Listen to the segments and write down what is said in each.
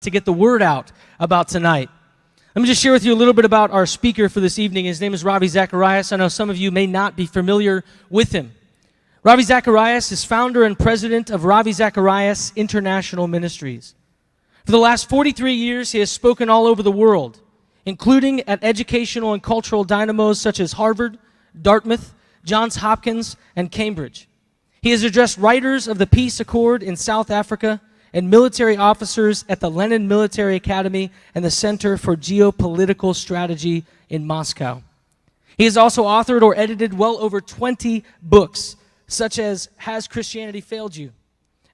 to get the word out about tonight. Let me just share with you a little bit about our speaker for this evening. His name is Ravi Zacharias. I know some of you may not be familiar with him. Ravi Zacharias is founder and president of Ravi Zacharias International Ministries. For the last 43 years, he has spoken all over the world, including at educational and cultural dynamos such as Harvard, Dartmouth, Johns Hopkins, and Cambridge. He has addressed writers of the Peace Accord in South Africa and military officers at the Lenin Military Academy and the Center for Geopolitical Strategy in Moscow. He has also authored or edited well over 20 books, such as Has Christianity Failed You?,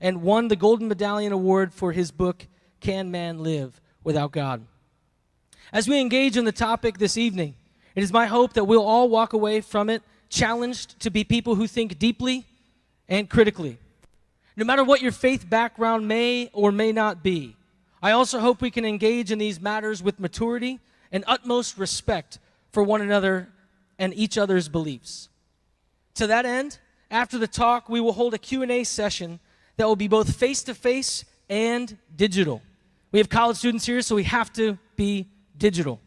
and won the Golden Medallion Award for his book, Can Man Live Without God? As we engage in the topic this evening, it is my hope that we'll all walk away from it challenged to be people who think deeply and critically. No matter what your faith background may or may not be, I also hope we can engage in these matters with maturity and utmost respect for one another and each other's beliefs. To that end, after the talk, we will hold a Q&A session that will be both face-to-face and digital. We have college students here, so we have to be digital.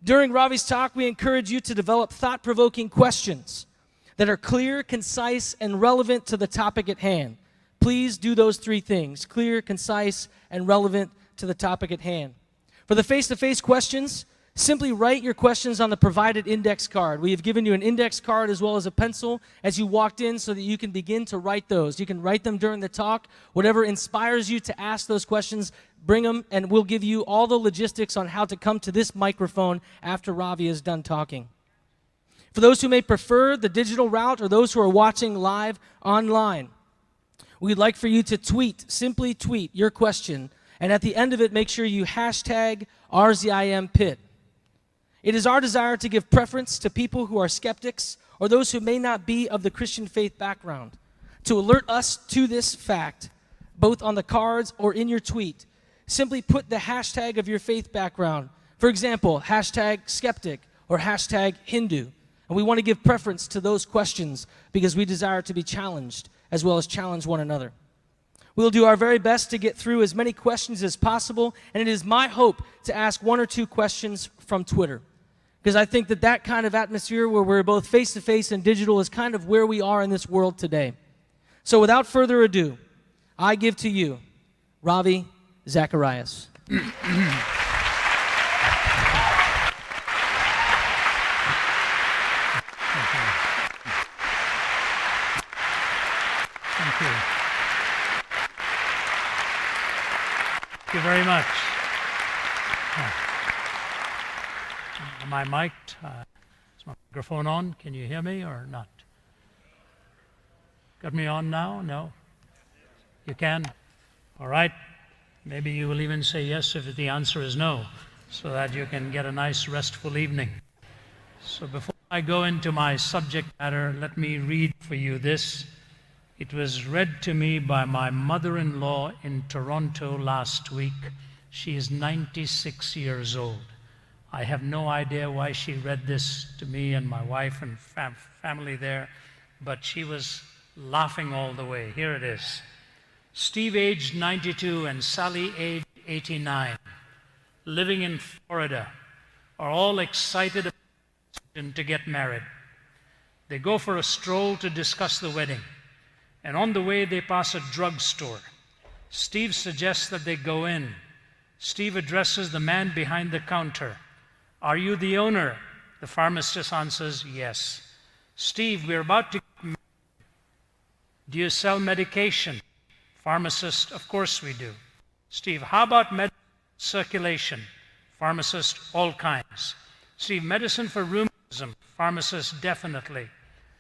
During Ravi's talk, we encourage you to develop thought-provoking questions that are clear, concise, and relevant to the topic at hand. Please do those three things: clear, concise, and relevant to the topic at hand. For the face-to-face questions, simply write your questions on the provided index card. We have given you an index card as well as a pencil as you walked in so that you can begin to write those. You can write them during the talk. Whatever inspires you to ask those questions, bring them, and we'll give you all the logistics on how to come to this microphone after Ravi is done talking. For those who may prefer the digital route or those who are watching live online, we'd like for you to simply tweet your question, and at the end of it, make sure you hashtag RZIMPit. It is our desire to give preference to people who are skeptics or those who may not be of the Christian faith background. To alert us to this fact, both on the cards or in your tweet, simply put the hashtag of your faith background. For example, hashtag skeptic or hashtag Hindu. And we want to give preference to those questions because we desire to be challenged as well as challenge one another. We'll do our very best to get through as many questions as possible, and it is my hope to ask one or two questions from Twitter, because I think that kind of atmosphere where we're both face-to-face and digital is kind of where we are in this world today. So without further ado, I give to you Ravi Zacharias. Thank you very much. Am I mic'd? Is my microphone on? Can you hear me or not? Got me on now? No? You can? All right. Maybe you will even say yes if the answer is no, so that you can get a nice restful evening. So before I go into my subject matter, let me read for you this. It was read to me by my mother-in-law in Toronto last week. She is 96 years old. I have no idea why she read this to me and my wife and family there, but she was laughing all the way. Here it is. Steve, aged 92, and Sally, aged 89, living in Florida, are all excited to get married. They go for a stroll to discuss the wedding, and on the way they pass a drugstore. Steve suggests that they go in. Steve addresses the man behind the counter. "Are you the owner?" The pharmacist answers, "Yes." "Steve, we're about to get married. Do you sell medication?" Pharmacist, "Of course we do." "Steve, how about circulation?" Pharmacist, "All kinds." "Steve, medicine for rheumatism?" Pharmacist, "Definitely."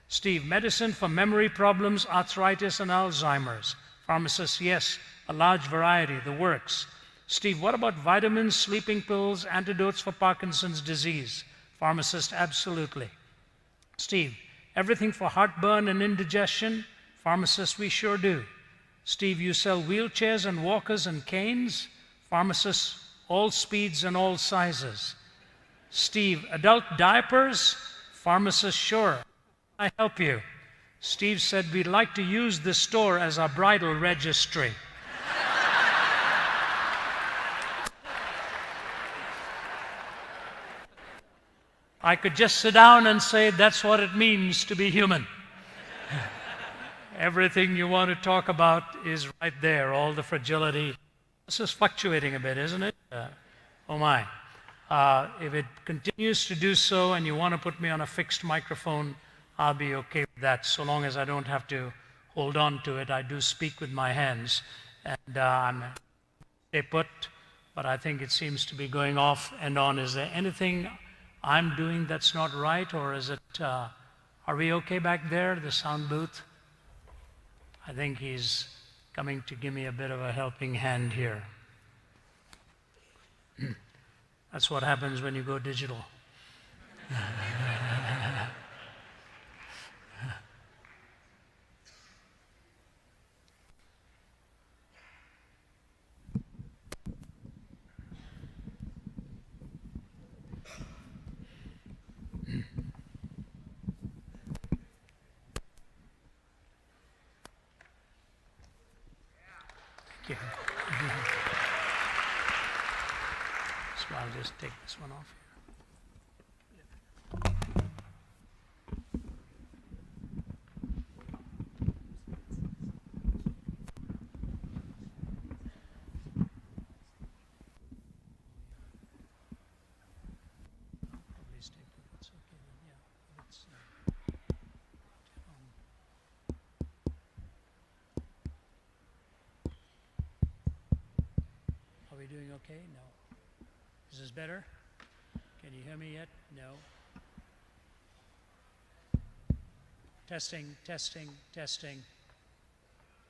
"Steve, medicine for memory problems, arthritis, and Alzheimer's?" Pharmacist, "Yes, a large variety, the works." "Steve, what about vitamins, sleeping pills, antidotes for Parkinson's disease?" Pharmacist, "Absolutely." "Steve, everything for heartburn and indigestion?" Pharmacist, "We sure do." "Steve, you sell wheelchairs and walkers and canes?" Pharmacist, "All speeds and all sizes." "Steve, adult diapers?" Pharmacist, "Sure. Can I help you?" Steve said, "We'd like to use this store as our bridal registry." I could just sit down and say that's what it means to be human. Everything you want to talk about is right there, all the fragility. This is fluctuating a bit, isn't it? Oh my. If it continues to do so and you want to put me on a fixed microphone, I'll be okay with that, so long as I don't have to hold on to it. I do speak with my hands, and I'm stay put, but I think it seems to be going off and on. Is there anything I'm doing that's not right, or is it, are we okay back there, the sound booth? I think he's coming to give me a bit of a helping hand here. That's what happens when you go digital. Thank you. So I'll just take this one off here. Probably stay put. It's okay then. Yeah. It's, Are we doing okay? No. Is this better? Can you hear me yet? No. Testing, testing, testing.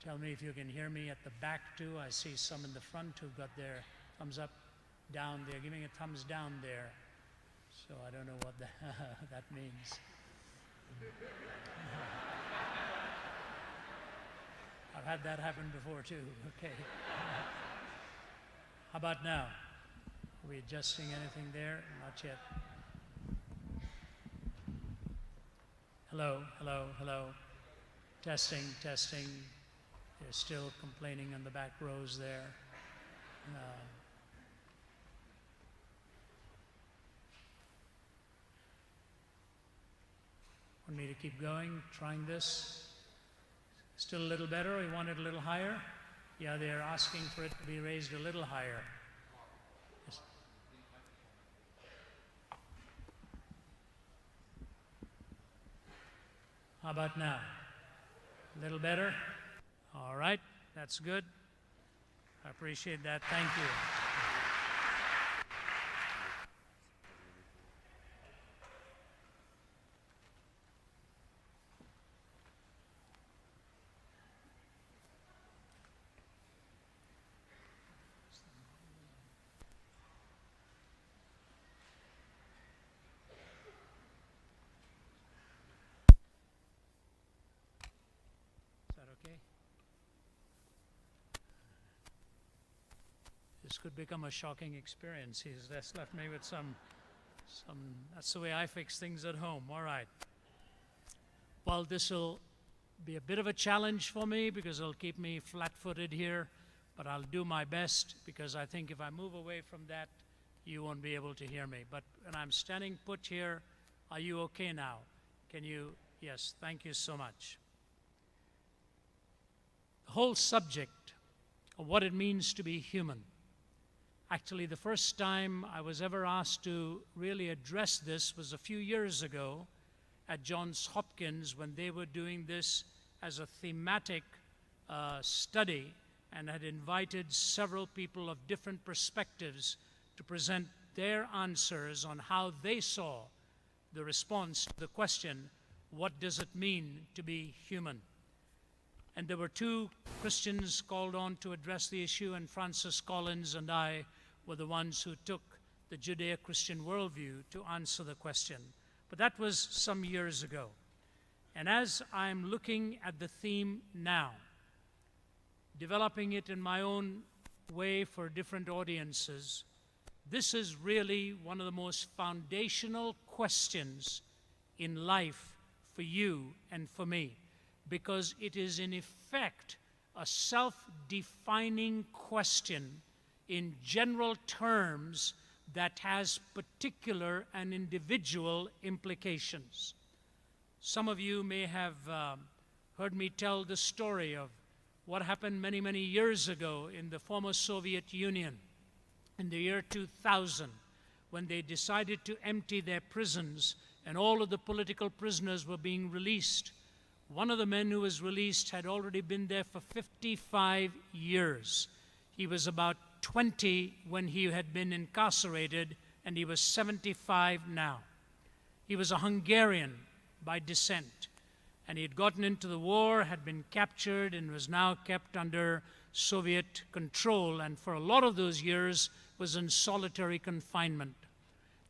Tell me if you can hear me at the back too. I see some in the front who've got their thumbs up, down. They're giving a thumbs down there. So I don't know what that means. I've had that happen before too. Okay. How about now? Are we adjusting anything there? Not yet. Hello, hello, hello. Testing, testing. They're still complaining in the back rows there. Want me to keep going, trying this? Still a little better? Or you want it a little higher? Yeah, they're asking for it to be raised a little higher. Yes. How about now? A little better? All right, that's good. I appreciate that. Thank you. Okay. This could become a shocking experience. He's just left me with some, that's the way I fix things at home. All right. Well, this will be a bit of a challenge for me because it'll keep me flat-footed here, but I'll do my best because I think if I move away from that, you won't be able to hear me. But when I'm standing put here, are you okay now? Can you? Yes, thank you so much. The whole subject of what it means to be human. Actually, the first time I was ever asked to really address this was a few years ago at Johns Hopkins when they were doing this as a thematic study and had invited several people of different perspectives to present their answers on how they saw the response to the question, what does it mean to be human? And there were two Christians called on to address the issue, and Francis Collins and I were the ones who took the Judeo-Christian worldview to answer the question. But that was some years ago. And as I'm looking at the theme now, developing it in my own way for different audiences, this is really one of the most foundational questions in life for you and for me, because it is in effect a self-defining question in general terms, that has particular and individual implications. Some of you may have heard me tell the story of what happened many, many years ago in the former Soviet Union in the year 2000, when they decided to empty their prisons and all of the political prisoners were being released. One of the men who was released had already been there for 55 years. He was about 20 when he had been incarcerated, and he was 75 now. He was a Hungarian by descent, and he had gotten into the war, had been captured, and was now kept under Soviet control, and for a lot of those years was in solitary confinement.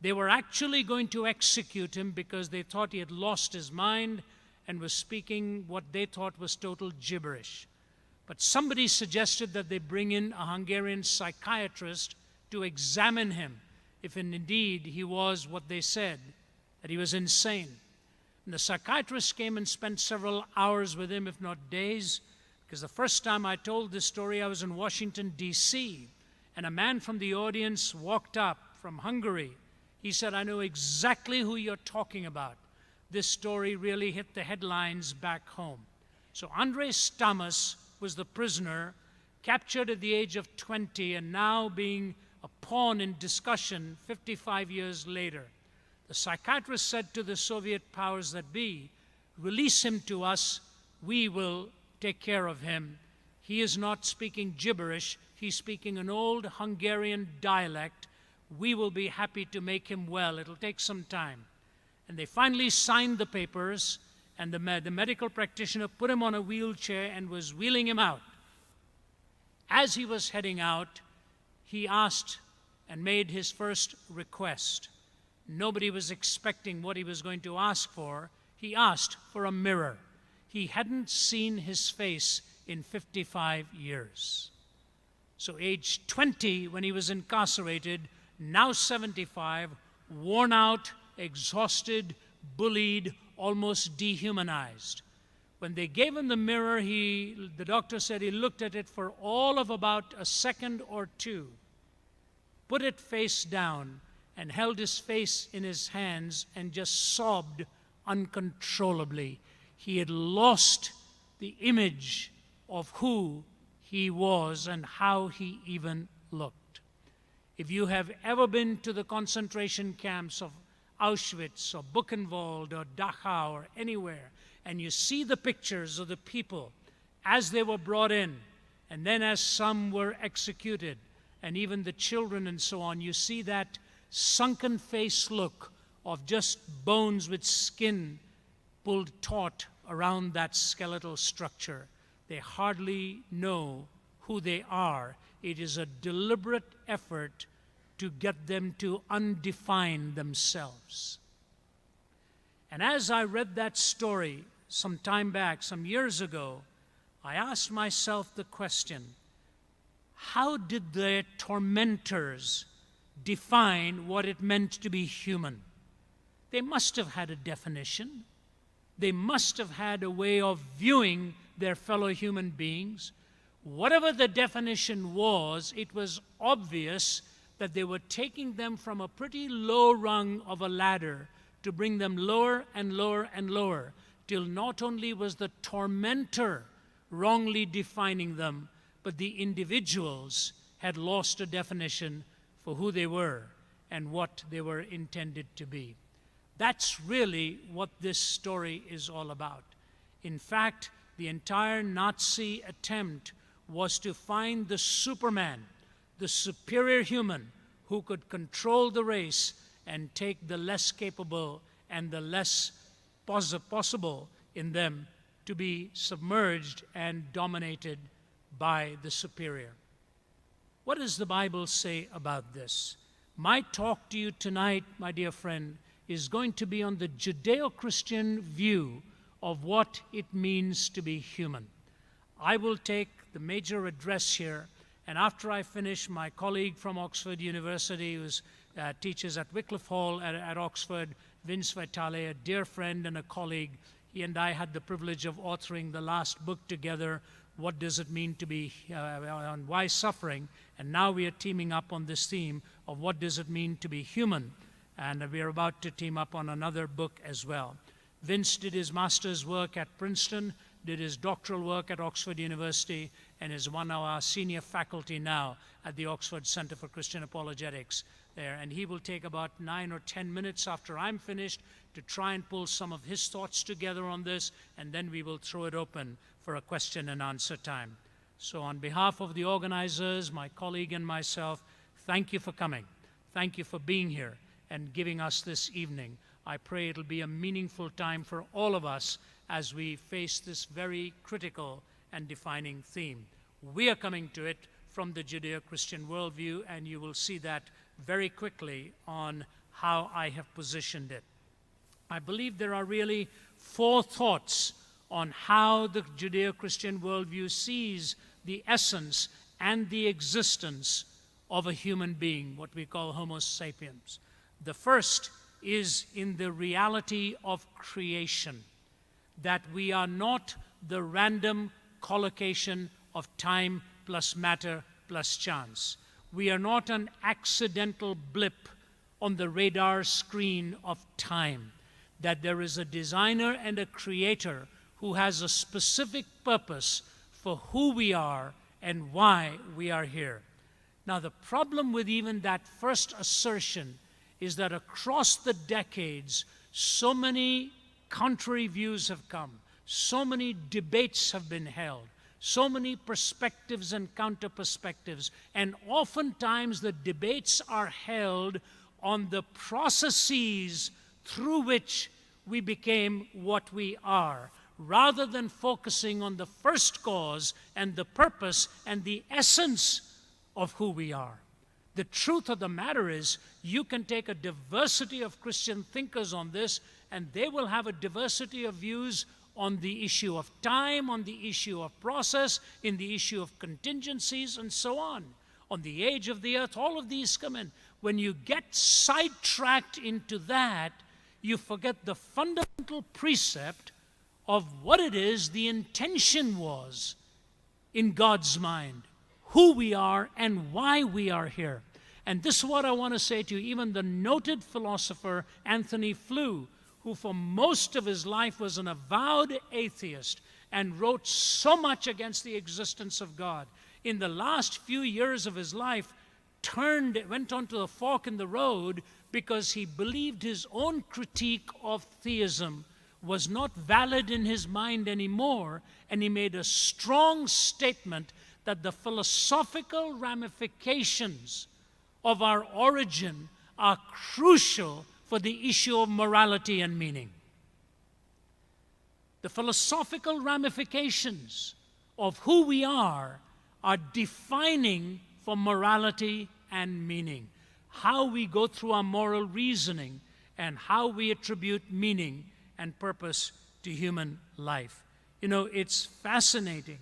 They were actually going to execute him because they thought he had lost his mind and was speaking what they thought was total gibberish. But somebody suggested that they bring in a Hungarian psychiatrist to examine him, if indeed he was what they said, that he was insane. And the psychiatrist came and spent several hours with him, if not days, because the first time I told this story, I was in Washington, D.C., and a man from the audience walked up from Hungary. He said, "I know exactly who you're talking about. This story really hit the headlines back home." So Andres Stamas was the prisoner, captured at the age of 20 and now being a pawn in discussion 55 years later. The psychiatrist said to the Soviet powers that be, "Release him to us, we will take care of him. He is not speaking gibberish, he's speaking an old Hungarian dialect. We will be happy to make him well. It'll take some time." And they finally signed the papers, and the medical practitioner put him on a wheelchair and was wheeling him out. As he was heading out, he asked and made his first request. Nobody was expecting what he was going to ask for. He asked for a mirror. He hadn't seen his face in 55 years. So age 20 when he was incarcerated, now 75, worn out, exhausted, bullied, almost dehumanized. When they gave him the mirror, the doctor said he looked at it for all of about a second or two, put it face down, and held his face in his hands and just sobbed uncontrollably. He had lost the image of who he was and how he even looked. If you have ever been to the concentration camps of Auschwitz or Buchenwald or Dachau or anywhere, and you see the pictures of the people as they were brought in, and then as some were executed, and even the children and so on, you see that sunken face look of just bones with skin pulled taut around that skeletal structure. They hardly know who they are. It is a deliberate effort to get them to undefine themselves. And as I read that story some time back, some years ago, I asked myself the question, how did their tormentors define what it meant to be human? They must have had a definition. They must have had a way of viewing their fellow human beings. Whatever the definition was, it was obvious that they were taking them from a pretty low rung of a ladder to bring them lower and lower and lower, till not only was the tormentor wrongly defining them, but the individuals had lost a definition for who they were and what they were intended to be. That's really what this story is all about. In fact, the entire Nazi attempt was to find the Superman, the superior human who could control the race and take the less capable and the less possible in them to be submerged and dominated by the superior. What does the Bible say about this? My talk to you tonight, my dear friend, is going to be on the Judeo-Christian view of what it means to be human. I will take the major address here, and after I finish, my colleague from Oxford University, who teaches at Wycliffe Hall at Oxford, Vince Vitale, a dear friend and a colleague, he and I had the privilege of authoring the last book together, what does it mean to be, on why suffering, and now we are teaming up on this theme of what does it mean to be human, and we are about to team up on another book as well. Vince did his master's work at Princeton, did his doctoral work at Oxford University, and is one of our senior faculty now at the Oxford Center for Christian Apologetics there. And he will take about 9 or 10 minutes after I'm finished to try and pull some of his thoughts together on this, and then we will throw it open for a question and answer time. So on behalf of the organizers, my colleague and myself, thank you for coming. Thank you for being here and giving us this evening. I pray it'll be a meaningful time for all of us as we face this very critical and defining theme. We are coming to it from the Judeo-Christian worldview, and you will see that very quickly on how I have positioned it. I believe there are really 4 thoughts on how the Judeo-Christian worldview sees the essence and the existence of a human being, what we call Homo sapiens. The first is in the reality of creation, that we are not the random collocation of time plus matter plus chance. We are not an accidental blip on the radar screen of time, that there is a designer and a creator who has a specific purpose for who we are and why we are here. Now, the problem with even that first assertion is that across the decades, so many contrary views have come, so many debates have been held, so many perspectives and counter-perspectives, and oftentimes the debates are held on the processes through which we became what we are, rather than focusing on the first cause and the purpose and the essence of who we are. The truth of the matter is, you can take a diversity of Christian thinkers on this, and they will have a diversity of views on the issue of time, on the issue of process, in the issue of contingencies, and so on the age of the earth. All of these come in. When you get sidetracked into that, you forget the fundamental precept of what it is the intention was in God's mind, who we are and why we are here. And this is what I want to say to you. Even the noted philosopher Anthony Flew, who for most of his life was an avowed atheist and wrote so much against the existence of God, in the last few years of his life went onto the fork in the road because he believed his own critique of theism was not valid in his mind anymore, and he made a strong statement that the philosophical ramifications of our origin are crucial for the issue of morality and meaning. The philosophical ramifications of who we are defining for morality and meaning, how we go through our moral reasoning and how we attribute meaning and purpose to human life. You know, it's fascinating,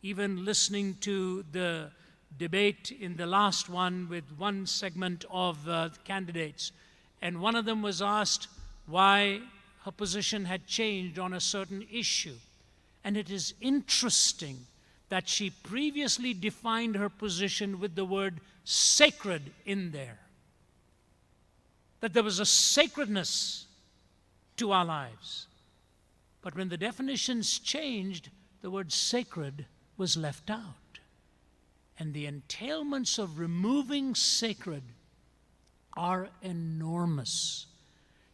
even listening to the debate in the last one with one segment of the candidates. And one of them was asked why her position had changed on a certain issue. And it is interesting that she previously defined her position with the word sacred in there. That there was a sacredness to our lives. But when the definitions changed, the word sacred was left out. And the entailments of removing sacred are enormous.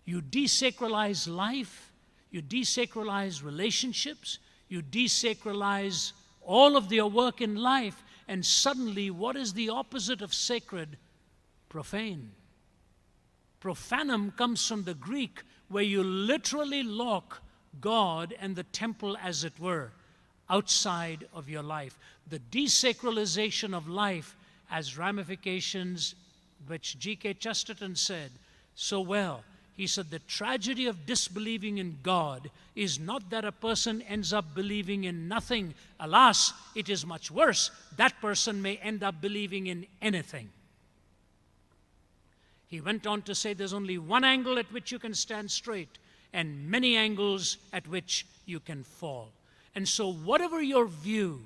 You desacralize life, you desacralize relationships, you desacralize all of your work in life, and suddenly what is the opposite of sacred? Profane. Profanum comes from the Greek, where you literally lock God and the temple, as it were, outside of your life. The desacralization of life has ramifications, which G.K. Chesterton said so well. He said, the tragedy of disbelieving in God is not that a person ends up believing in nothing. Alas, it is much worse. That person may end up believing in anything. He went on to say there's only one angle at which you can stand straight and many angles at which you can fall. And so whatever your view,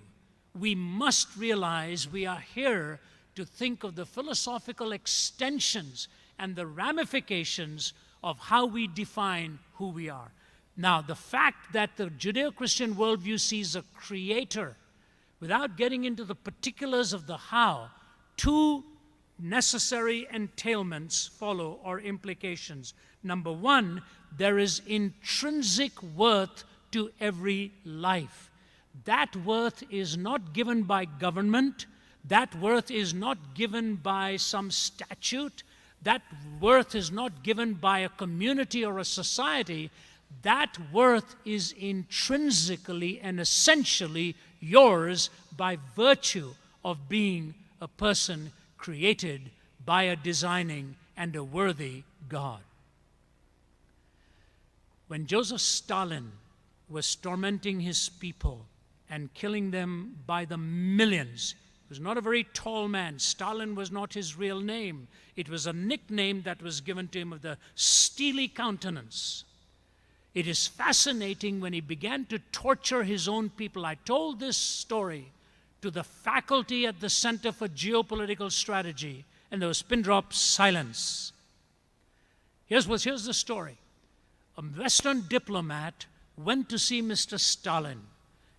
we must realize we are here to think of the philosophical extensions and the ramifications of how we define who we are. Now, the fact that the Judeo-Christian worldview sees a creator, without getting into the particulars of the how, two necessary entailments follow, or implications. Number one, there is intrinsic worth to every life. That worth is not given by government. That worth is not given by some statute. That worth is not given by a community or a society. That worth is intrinsically and essentially yours by virtue of being a person created by a designing and a worthy God. When Joseph Stalin was tormenting his people and killing them by the millions, he was not a very tall man. Stalin was not his real name. It was a nickname that was given to him of the steely countenance. It is fascinating when he began to torture his own people. I told this story to the faculty at the Center for Geopolitical Strategy, and there was pin drop silence. Here's the story. A Western diplomat went to see Mr. Stalin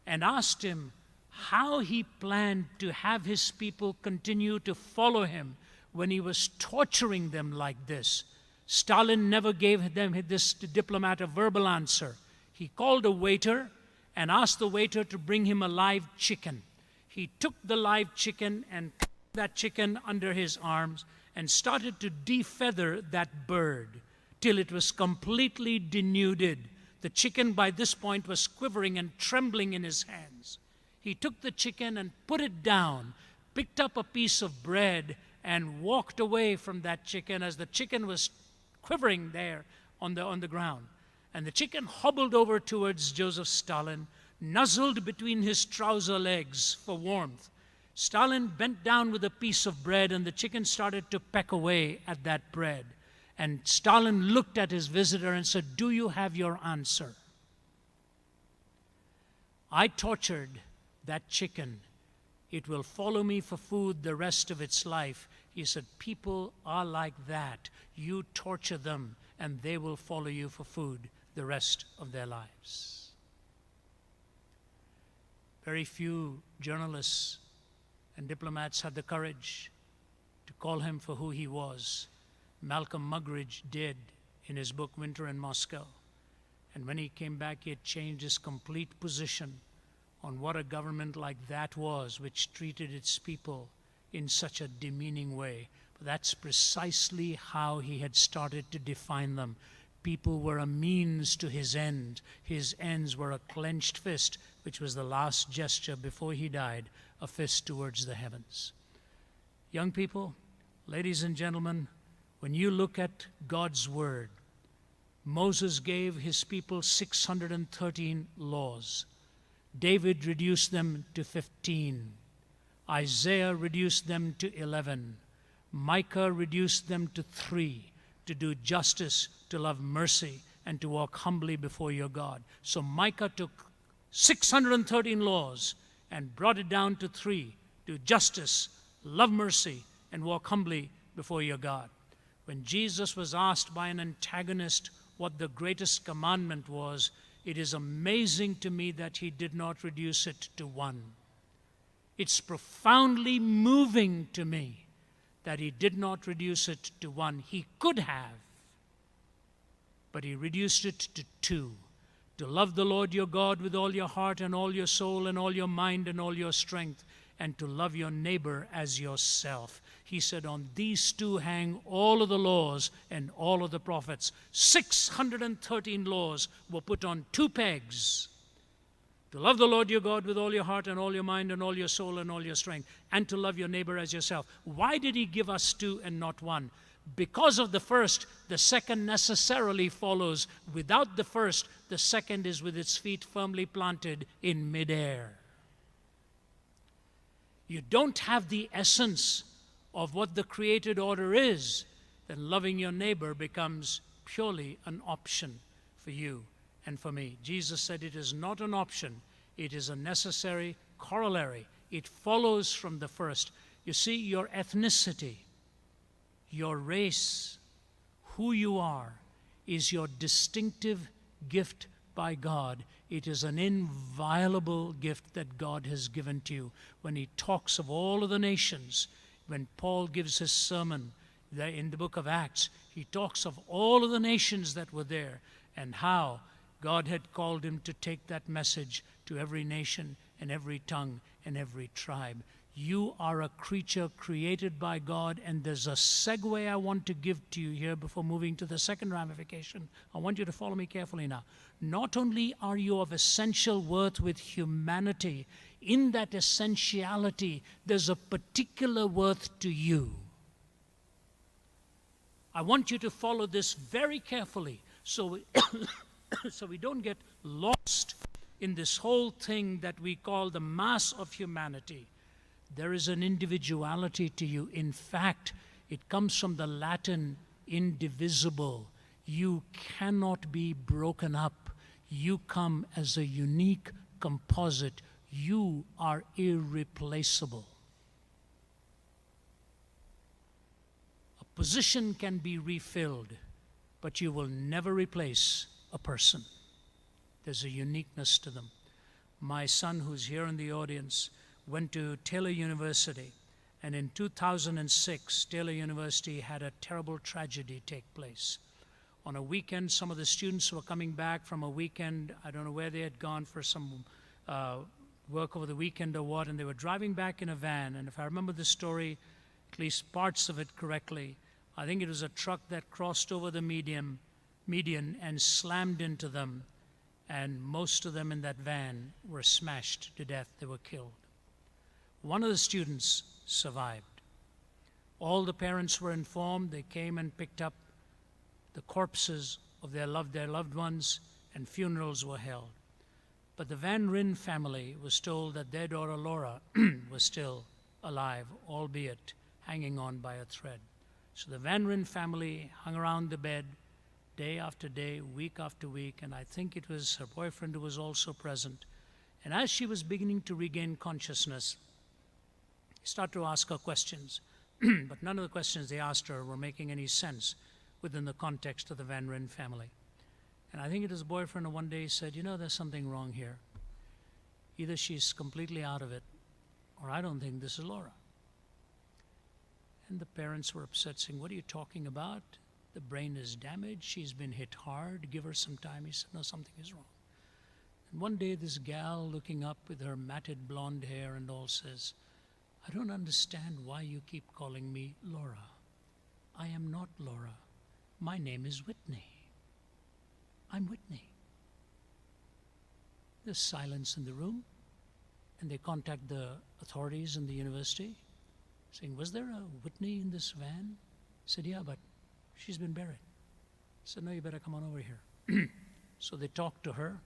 and asked him how he planned to have his people continue to follow him when he was torturing them like this. Stalin never gave this diplomat a verbal answer. He called a waiter and asked the waiter to bring him a live chicken. He took the live chicken and put that chicken under his arms and started to defeather that bird till it was completely denuded. The chicken by this point was quivering and trembling in his hands. He took the chicken and put it down, picked up a piece of bread, and walked away from that chicken as the chicken was quivering there on the ground. And the chicken hobbled over towards Joseph Stalin, nuzzled between his trouser legs for warmth. Stalin bent down with a piece of bread, and the chicken started to peck away at that bread. And Stalin looked at his visitor and said, "Do you have your answer?" "I tortured that chicken. It will follow me for food the rest of its life." He said, "People are like that. You torture them, and they will follow you for food the rest of their lives." Very few journalists and diplomats had the courage to call him for who he was. Malcolm Muggeridge did in his book Winter in Moscow. And when he came back, he had changed his complete position on what a government like that was, which treated its people in such a demeaning way. But that's precisely how he had started to define them. People were a means to his end. His ends were a clenched fist, which was the last gesture before he died, a fist towards the heavens. Young people, ladies and gentlemen, when you look at God's word, Moses gave his people 613 laws. David reduced them to 15. Isaiah reduced them to 11. Micah reduced them to 3, to do justice, to love mercy, and to walk humbly before your God. So Micah took 613 laws and brought it down to 3, do justice, love mercy, and walk humbly before your God. When Jesus was asked by an antagonist what the greatest commandment was, it is amazing to me that he did not reduce it to 1. It's profoundly moving to me that he did not reduce it to 1. He could have, but he reduced it to 2. To love the Lord your God with all your heart and all your soul and all your mind and all your strength, and to love your neighbor as yourself. He said, on these 2 hang all of the laws and all of the prophets. 613 laws were put on 2 pegs. To love the Lord your God with all your heart and all your mind and all your soul and all your strength, and to love your neighbor as yourself. Why did he give us 2 and not 1? Because of the first, the second necessarily follows. Without the first, the second is with its feet firmly planted in midair. You don't have the essence of what the created order is, then loving your neighbor becomes purely an option for you and for me. Jesus said it is not an option, it is a necessary corollary. It follows from the first. You see, your ethnicity, your race, who you are, is your distinctive gift by God. It is an inviolable gift that God has given to you. When he talks of all of the nations, when Paul gives his sermon there in the book of Acts, he talks of all of the nations that were there and how God had called him to take that message to every nation and every tongue and every tribe. You are a creature created by God, and there's a segue I want to give to you here before moving to the second ramification. I want you to follow me carefully now. Not only are you of essential worth with humanity, in that essentiality, there's a particular worth to you. I want you to follow this very carefully so we don't get lost in this whole thing that we call the mass of humanity. There is an individuality to you. In fact, it comes from the Latin indivisible. You cannot be broken up. You come as a unique composite. You are irreplaceable. A position can be refilled, but you will never replace a person. There's a uniqueness to them. My son, who's here in the audience, went to Taylor University, and in 2006, Taylor University had a terrible tragedy take place. On a weekend, some of the students were coming back from a weekend, I don't know where they had gone for some work over the weekend or what, and they were driving back in a van, and if I remember the story, at least parts of it correctly, I think it was a truck that crossed over the median and slammed into them, and most of them in that van were smashed to death. They were killed. One of the students survived. All the parents were informed. They came and picked up the corpses of their loved ones, and funerals were held. But the Van Ryn family was told that their daughter Laura was still alive, albeit hanging on by a thread. So the Van Ryn family hung around the bed day after day, week after week, and I think it was her boyfriend who was also present. And as she was beginning to regain consciousness, he started to ask her questions, but none of the questions they asked her were making any sense within the context of the Van Ryn family. And I think it was her boyfriend who one day said, there's something wrong here. Either she's completely out of it, or I don't think this is Laura. And the parents were upset, saying, what are you talking about? The brain is damaged. She's been hit hard. Give her some time. He said, no, something is wrong. And one day this gal looking up with her matted blonde hair and all says, I don't understand why you keep calling me Laura. I am not Laura. My name is Whitney. I'm Whitney. There's silence in the room, and they contact the authorities in the university, saying, was there a Whitney in this van? I said, yeah, but she's been buried. I said, no, you better come on over here. So they talked to her,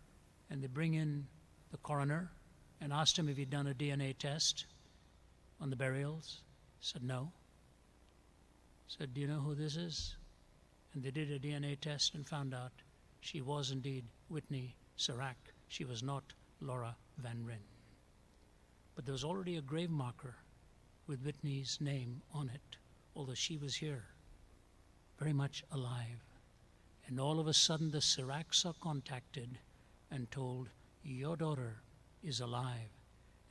and they bring in the coroner and asked him if he'd done a DNA test on the burials. He said, no. Said, do you know who this is? And they did a DNA test and found out she was indeed Whitney Serac. She was not Laura Van Ryn. But there was already a grave marker with Whitney's name on it, although she was here, very much alive. And all of a sudden the Seracs are contacted and told, your daughter is alive.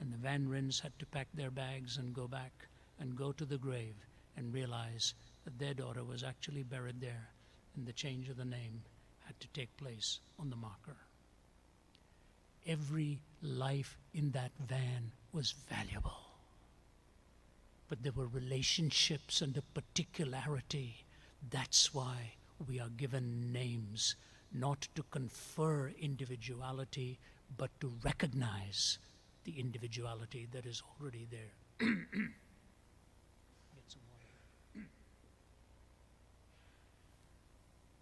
And the Van Ryns had to pack their bags and go back and go to the grave and realize that their daughter was actually buried there, and the change of the name had to take place on the marker. Every life in that van was valuable. But there were relationships and a particularity. That's why we are given names, not to confer individuality, but to recognize the individuality that is already there. Get some water.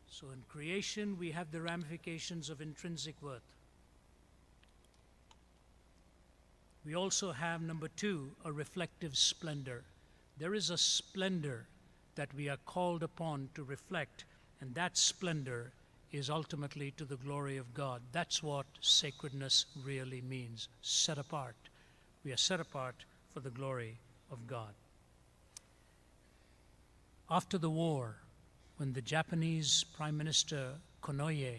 So in creation, we have the ramifications of intrinsic worth. We also have, number two, a reflective splendor. There is a splendor that we are called upon to reflect, and that splendor is ultimately to the glory of God. That's what sacredness really means, set apart. We are set apart for the glory of God. After the war, when the Japanese Prime Minister Konoye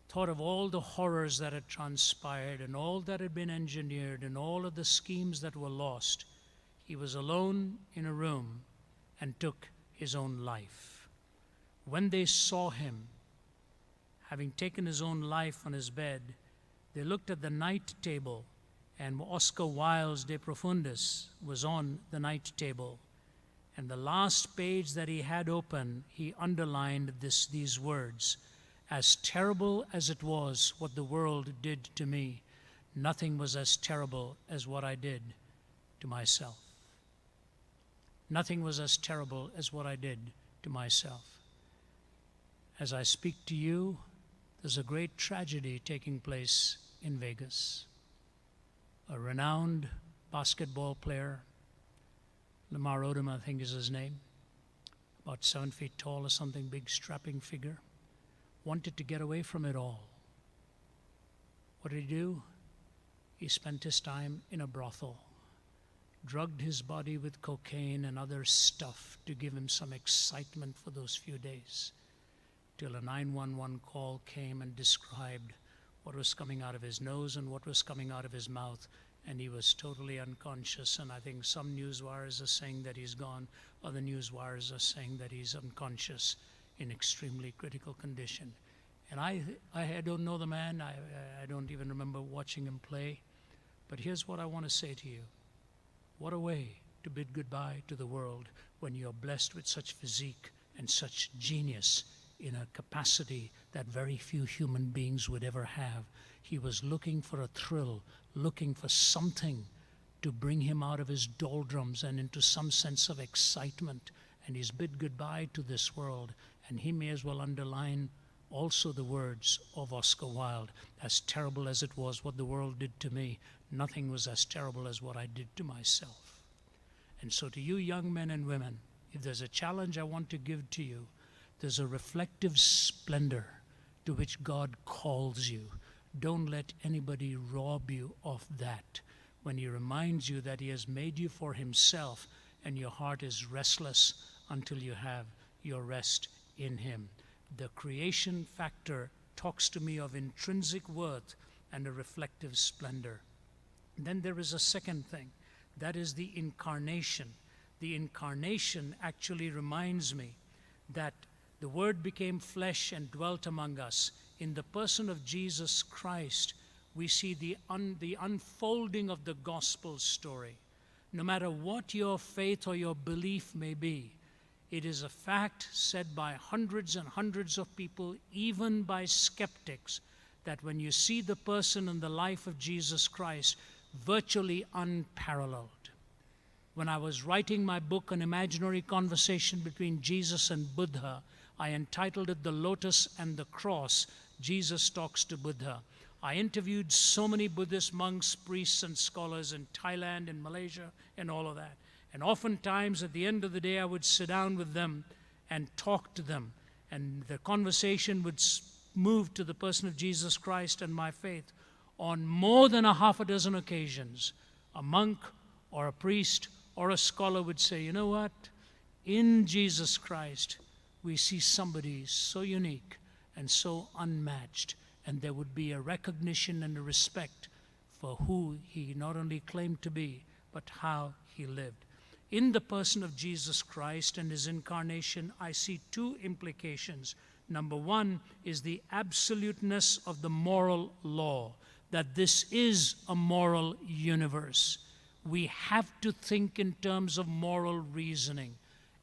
thought of all the horrors that had transpired and all that had been engineered and all of the schemes that were lost, he was alone in a room and took his own life. When they saw him, having taken his own life on his bed, they looked at the night table, and Oscar Wilde's De Profundis was on the night table. And the last page that he had open, he underlined these words: "As terrible as it was what the world did to me, nothing was as terrible as what I did to myself." Nothing was as terrible as what I did to myself. As I speak to you, there's a great tragedy taking place in Vegas. A renowned basketball player, Lamar Odom, I think is his name, about 7 feet tall or something, big strapping figure, wanted to get away from it all. What did he do? He spent his time in a brothel, drugged his body with cocaine and other stuff to give him some excitement for those few days, till a 911 call came and described what was coming out of his nose and what was coming out of his mouth, and he was totally unconscious. And I think some news wires are saying that he's gone, other news wires are saying that he's unconscious in extremely critical condition. And I don't know the man, I don't even remember watching him play, but here's what I want to say to you. What a way to bid goodbye to the world when you're blessed with such physique and such genius in a capacity that very few human beings would ever have. He was looking for a thrill, looking for something to bring him out of his doldrums and into some sense of excitement. And he's bid goodbye to this world. And he may as well underline also the words of Oscar Wilde: "As terrible as it was what the world did to me, nothing was as terrible as what I did to myself." And so to you young men and women, if there's a challenge I want to give to you, there's a reflective splendor to which God calls you. Don't let anybody rob you of that when he reminds you that he has made you for himself and your heart is restless until you have your rest in him. The creation factor talks to me of intrinsic worth and a reflective splendor. Then there is a second thing, that is the incarnation. The incarnation actually reminds me that the Word became flesh and dwelt among us. In the person of Jesus Christ, we see the unfolding of the gospel story. No matter what your faith or your belief may be, it is a fact said by hundreds and hundreds of people, even by skeptics, that when you see the person and the life of Jesus Christ, virtually unparalleled. When I was writing my book, An Imaginary Conversation Between Jesus and Buddha, I entitled it The Lotus and the Cross, Jesus Talks to Buddha. I interviewed so many Buddhist monks, priests, and scholars in Thailand and Malaysia and all of that. And oftentimes at the end of the day, I would sit down with them and talk to them. And the conversation would move to the person of Jesus Christ and my faith. On more than a half a dozen occasions, a monk or a priest or a scholar would say, "You know what? In Jesus Christ, we see somebody so unique and so unmatched." And there would be a recognition and a respect for who he not only claimed to be, but how he lived. In the person of Jesus Christ and his incarnation, I see two implications. Number one is the absoluteness of the moral law, that this is a moral universe. We have to think in terms of moral reasoning.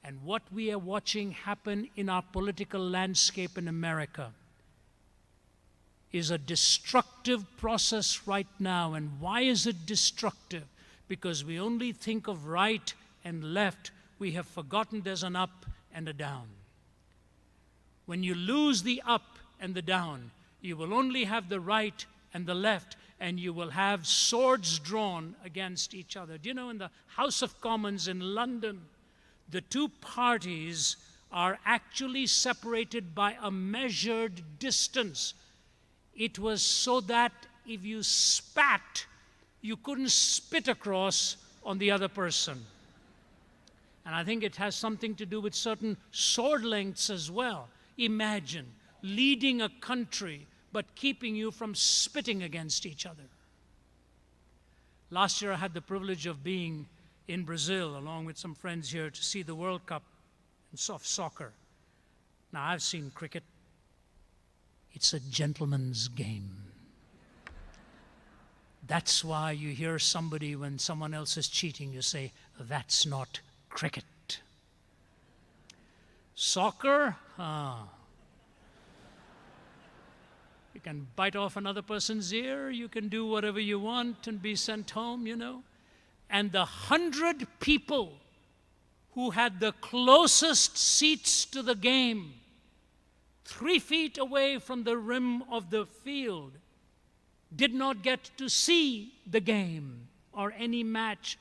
And what we are watching happen in our political landscape in America is a destructive process right now. And why is it destructive? Because we only think of right and left. We have forgotten there's an up and a down. When you lose the up and the down, you will only have the right and the left, and you will have swords drawn against each other. Do you know, in the House of Commons in London, the two parties are actually separated by a measured distance. It was so that if you spat you couldn't spit across on the other person. And I think it has something to do with certain sword lengths as well. Imagine leading a country but keeping you from spitting against each other. Last year I had the privilege of being in Brazil along with some friends here to see the World Cup in soccer. Now I've seen cricket. It's a gentleman's game. That's why you hear somebody, when someone else is cheating, you say, that's not cricket. Soccer, you can bite off another person's ear, you can do whatever you want and be sent home, you know. And the 100 people who had the closest seats to the game, 3 feet away from the rim of the field, did not get to see the game or any match.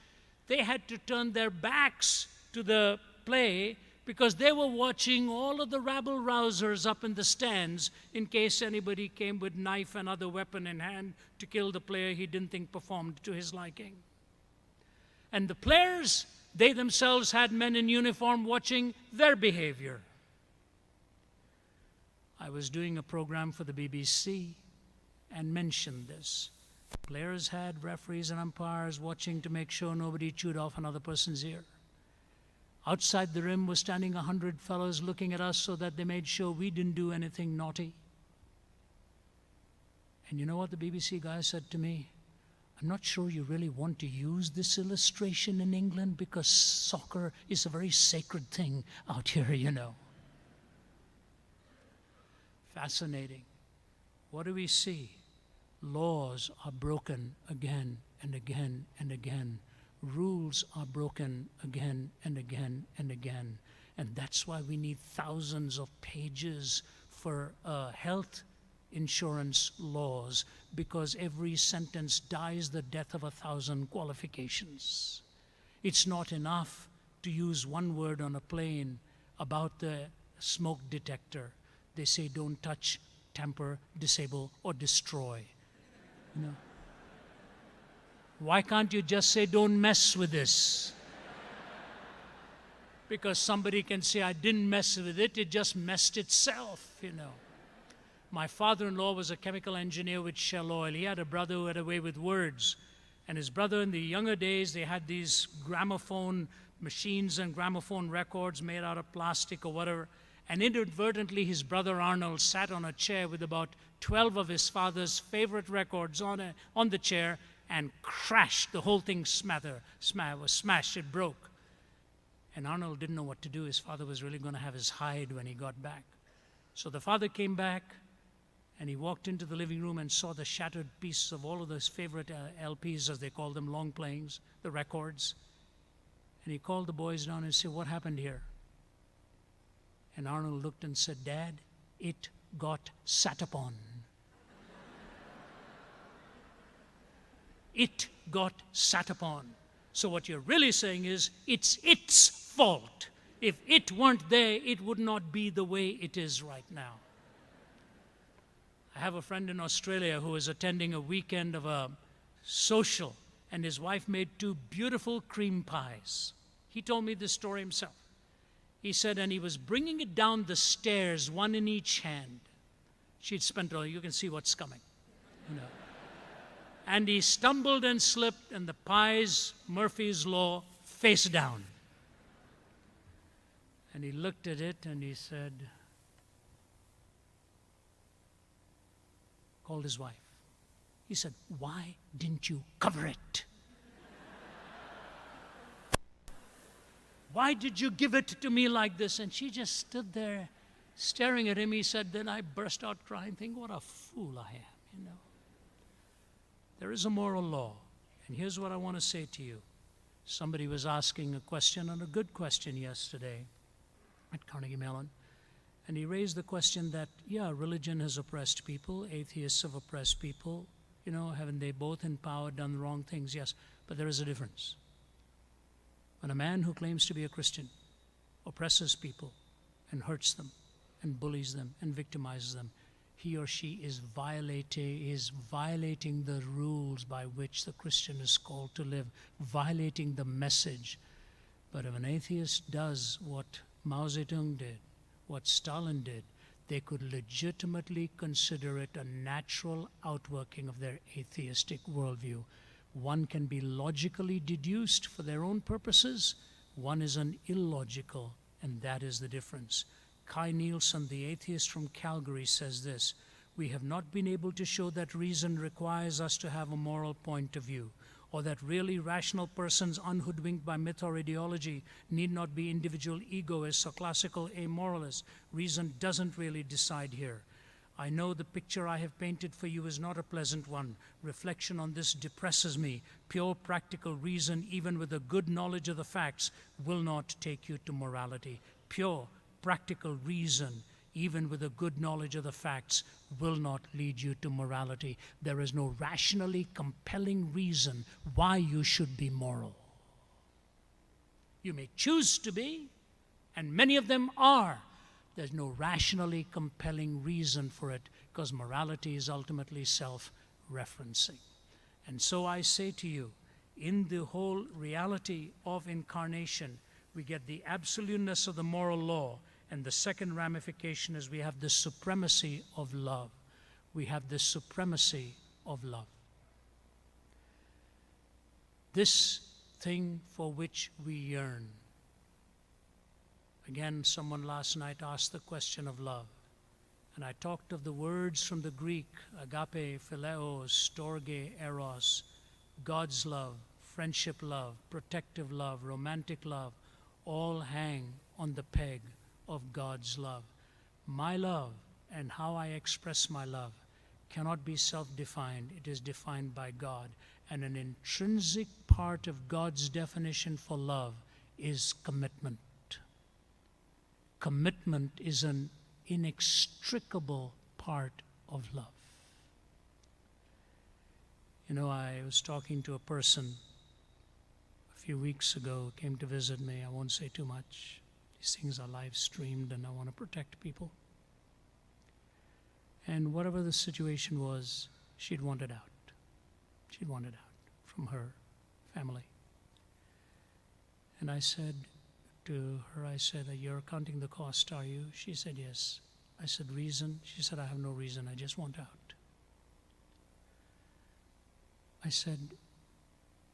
They had to turn their backs to the play because they were watching all of the rabble-rousers up in the stands in case anybody came with knife and other weapon in hand to kill the player he didn't think performed to his liking. And the players, they themselves had men in uniform watching their behavior. I was doing a program for the BBC and mentioned this. Players had referees and umpires watching to make sure nobody chewed off another person's ear. Outside the rim were standing 100 fellows looking at us so that they made sure we didn't do anything naughty. And you know what the BBC guy said to me? I'm not sure you really want to use this illustration in England because soccer is a very sacred thing out here, you know. Fascinating. What do we see? Laws are broken again and again and again. Rules are broken again and again and again. And that's why we need thousands of pages for health insurance laws, because every sentence dies the death of 1,000 qualifications. It's not enough to use one word on a plane about the smoke detector. They say don't touch, tamper, disable, or destroy. You know? Why can't you just say don't mess with this? Because somebody can say I didn't mess with it, it just messed itself, you know. My father-in-law was a chemical engineer with Shell Oil. He had a brother who had a way with words. And his brother, in the younger days, they had these gramophone machines and gramophone records made out of plastic or whatever. And inadvertently, his brother Arnold sat on a chair with about 12 of his father's favorite records on the chair and crashed. The whole thing was smashed. It broke. And Arnold didn't know what to do. His father was really going to have his hide when he got back. So the father came back, and he walked into the living room and saw the shattered pieces of all of those favorite LPs, as they call them, long playings, the records. And he called the boys down and said, what happened here? And Arnold looked and said, Dad, it got sat upon. It got sat upon. So what you're really saying is, it's its fault. If it weren't there, it would not be the way it is right now. I have a friend in Australia who is attending a weekend of a social, and his wife made 2 beautiful cream pies. He told me this story himself. He said, and he was bringing it down the stairs, one in each hand. She'd spent all, you can see what's coming, you know. And he stumbled and slipped, and the pies, Murphy's Law, face down. And he looked at it and he said, called his wife. He said, why didn't you cover it? Why did you give it to me like this? And she just stood there staring at him. He said, then I burst out crying, thinking, what a fool I am, you know. There is a moral law. And here's what I want to say to you. Somebody was asking a question, and a good question yesterday at Carnegie Mellon. And he raised the question that, yeah, religion has oppressed people, atheists have oppressed people, you know, haven't they both in power done the wrong things? Yes, but there is a difference. When a man who claims to be a Christian oppresses people and hurts them and bullies them and victimizes them, he or she is violating the rules by which the Christian is called to live, violating the message. But if an atheist does what Mao Zedong did, what Stalin did, they could legitimately consider it a natural outworking of their atheistic worldview. One can be logically deduced for their own purposes. One is an illogical, and that is the difference. Kai Nielsen, the atheist from Calgary, says this: "We have not been able to show that reason requires us to have a moral point of view, or that really rational persons unhoodwinked by myth or ideology need not be individual egoists or classical amoralists. Reason doesn't really decide here. I know the picture I have painted for you is not a pleasant one. Reflection on this depresses me. Pure practical reason, even with a good knowledge of the facts, will not take you to morality. Pure practical reason, even with a good knowledge of the facts, will not lead you to morality. There is no rationally compelling reason why you should be moral. You may choose to be, and many of them are. There's no rationally compelling reason for it, because morality is ultimately self-referencing. And so I say to you, in the whole reality of incarnation, we get the absoluteness of the moral law, and the second ramification is we have the supremacy of love. We have the supremacy of love. This thing for which we yearn. Again, someone last night asked the question of love. And I talked of the words from the Greek, agape, phileo, storge, eros, God's love, friendship love, protective love, romantic love, all hang on the peg of God's love. My love and how I express my love cannot be self-defined. It is defined by God. And an intrinsic part of God's definition for love is commitment. Commitment is an inextricable part of love. You know, I was talking to a person a few weeks ago, came to visit me. I won't say too much. These things are live streamed and I want to protect people. And whatever the situation was, she'd wanted out. She'd wanted out from her family. And I said to her, "You're counting the cost, are you?" She said, "Yes." I said, "Reason?" She said, "I have no reason, I just want out." I said,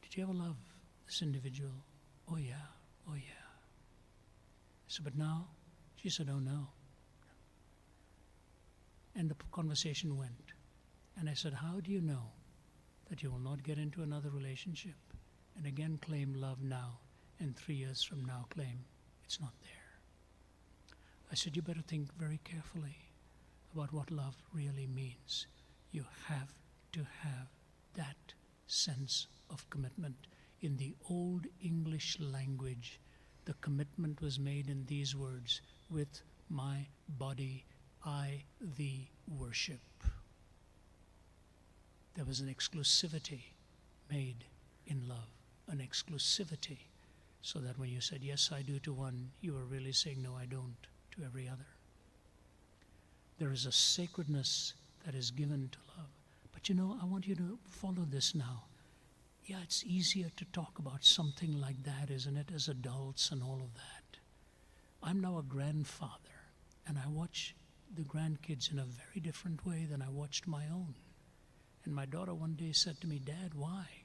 "Did you ever love this individual?" "Oh yeah, oh yeah." I said, "But now?" She said, "Oh no." And the conversation went. And I said, "How do you know that you will not get into another relationship and again claim love now, and 3 years from now claim it's not there?" I said, "You better think very carefully about what love really means. You have to have that sense of commitment." In the old English language, the commitment was made in these words: "With my body I thee worship." There was an exclusivity made in love, an exclusivity, so that when you said, "Yes, I do" to one, you were really saying, "No, I don't" to every other. There is a sacredness that is given to love. But you know, I want you to follow this now. Yeah, it's easier to talk about something like that, isn't it, as adults and all of that. I'm now a grandfather, and I watch the grandkids in a very different way than I watched my own. And my daughter one day said to me, "Dad, why?"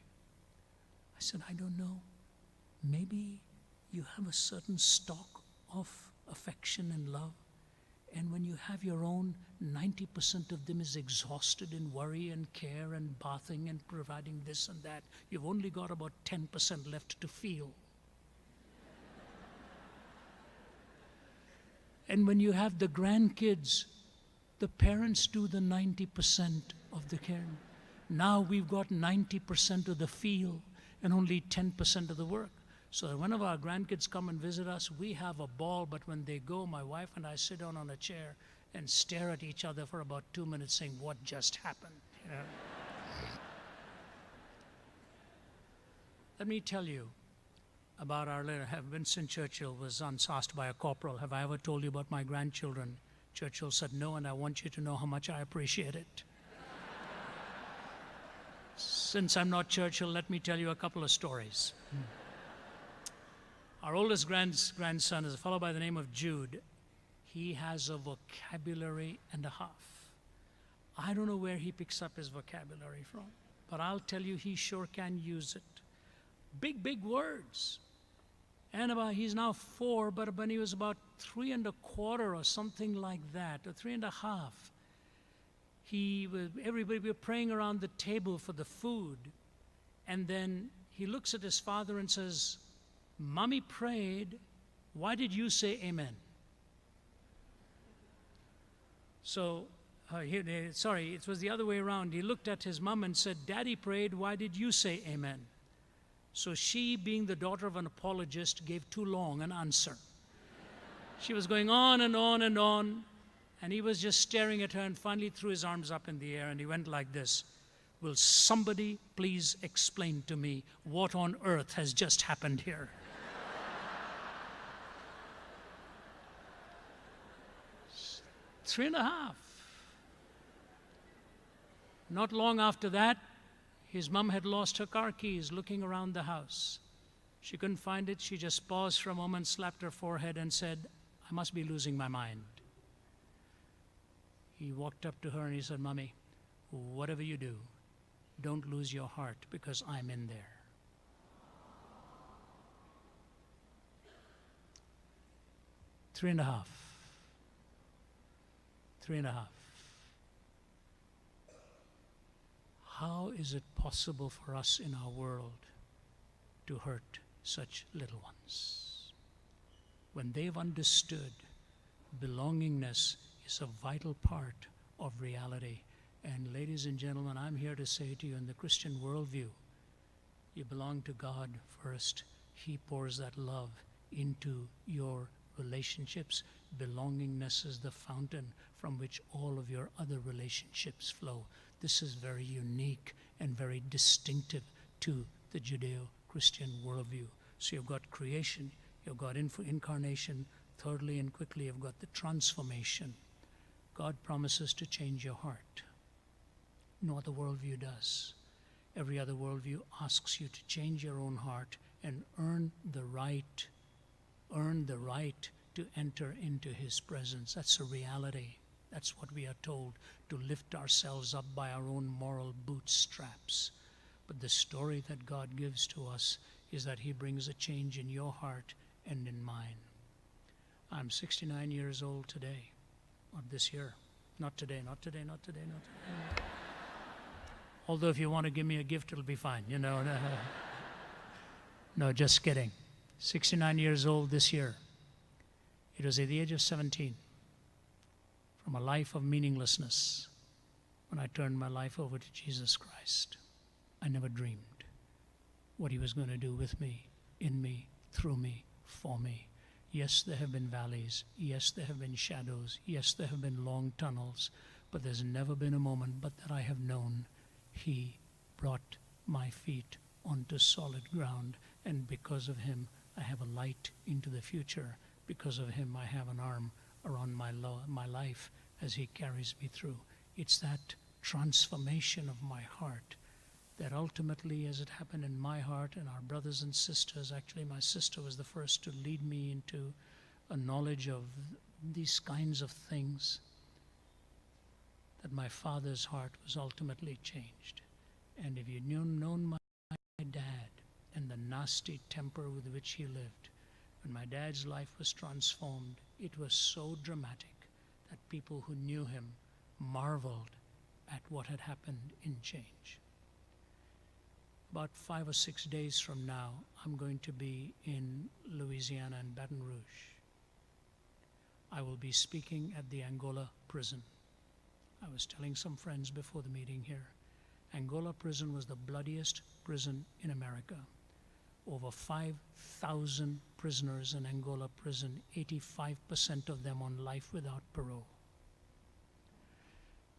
I said, "I don't know. Maybe you have a certain stock of affection and love, and when you have your own, 90% of them is exhausted in worry and care and bathing and providing this and that. You've only got about 10% left to feel. And when you have the grandkids, the parents do the 90% of the care. Now we've got 90% of the feel and only 10% of the work. So that whenever our grandkids come and visit us, we have a ball, but when they go, my wife and I sit down on a chair and stare at each other for about 2 minutes saying, "What just happened?" You know? Let me tell you about our leader. Winston Churchill was once asked by a corporal, "Have I ever told you about my grandchildren?" Churchill said, "No, and I want you to know how much I appreciate it." Since I'm not Churchill, let me tell you a couple of stories. Our oldest grandson is a fellow by the name of Jude. He has a vocabulary and a half. I don't know where he picks up his vocabulary from, but I'll tell you, he sure can use it. Big words. And he's now 4, but when he was about 3 1/4 or something like that, or 3 1/2, everybody were praying around the table for the food. And then he looks at his father and says, "Mommy prayed. Why did you say amen?" So, sorry, it was the other way around. He looked at his mom and said, "Daddy prayed. Why did you say amen?" So she, being the daughter of an apologist, gave too long an answer. She was going on and on and on, and he was just staring at her and finally threw his arms up in the air and he went like this, "Will somebody please explain to me what on earth has just happened here?" 3 1/2. Not long after that, his mom had lost her car keys looking around the house. She couldn't find it. She just paused for a moment, slapped her forehead and said, "I must be losing my mind." He walked up to her and he said, "Mommy, whatever you do, don't lose your heart because I'm in there." Three and a half. 3 1/2. How is it possible for us in our world to hurt such little ones? When they've understood belongingness is a vital part of reality. And ladies and gentlemen, I'm here to say to you, in the Christian worldview, you belong to God first. He pours that love into your relationships. Belongingness is the fountain from which all of your other relationships flow. This is very unique and very distinctive to the Judeo-Christian worldview. So you've got creation, you've got incarnation, thirdly and quickly you've got the transformation. God promises to change your heart. No other worldview does. Every other worldview asks you to change your own heart and earn the right to enter into His presence. That's a reality. That's what we are told, to lift ourselves up by our own moral bootstraps. But the story that God gives to us is that He brings a change in your heart and in mine. I'm 69 years old today, or this year. Not today. Although if you want to give me a gift, it'll be fine, you know. No, just kidding. 69 years old this year. It was at the age of 17, from a life of meaninglessness, when I turned my life over to Jesus Christ. I never dreamed what He was going to do with me, in me, through me, for me. Yes, there have been valleys. Yes, there have been shadows. Yes, there have been long tunnels. But there's never been a moment but that I have known He brought my feet onto solid ground. And because of Him, I have a light into the future. Because of Him, I have an arm around my life as He carries me through. It's that transformation of my heart that ultimately, as it happened in my heart and our brothers and sisters, actually my sister was the first to lead me into a knowledge of these kinds of things, that my father's heart was ultimately changed. And if you'd known my dad and the nasty temper with which he lived, when my dad's life was transformed, it was so dramatic that people who knew him marveled at what had happened in change. About 5 or 6 days from now, I'm going to be in Louisiana and Baton Rouge. I will be speaking at the Angola prison. I was telling some friends before the meeting here, Angola prison was the bloodiest prison in America. Over 5,000 prisoners in Angola prison, 85% of them on life without parole.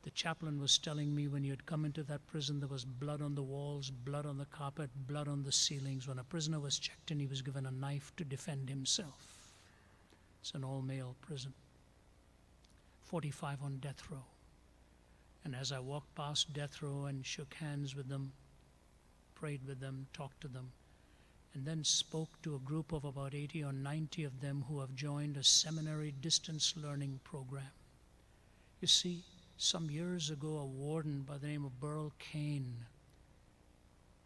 The chaplain was telling me when you had come into that prison, there was blood on the walls, blood on the carpet, blood on the ceilings. When a prisoner was checked in, he was given a knife to defend himself. It's an all-male prison. 45 on death row. And as I walked past death row and shook hands with them, prayed with them, talked to them, and then spoke to a group of about 80 or 90 of them who have joined a seminary distance learning program. You see, some years ago, a warden by the name of Burl Cain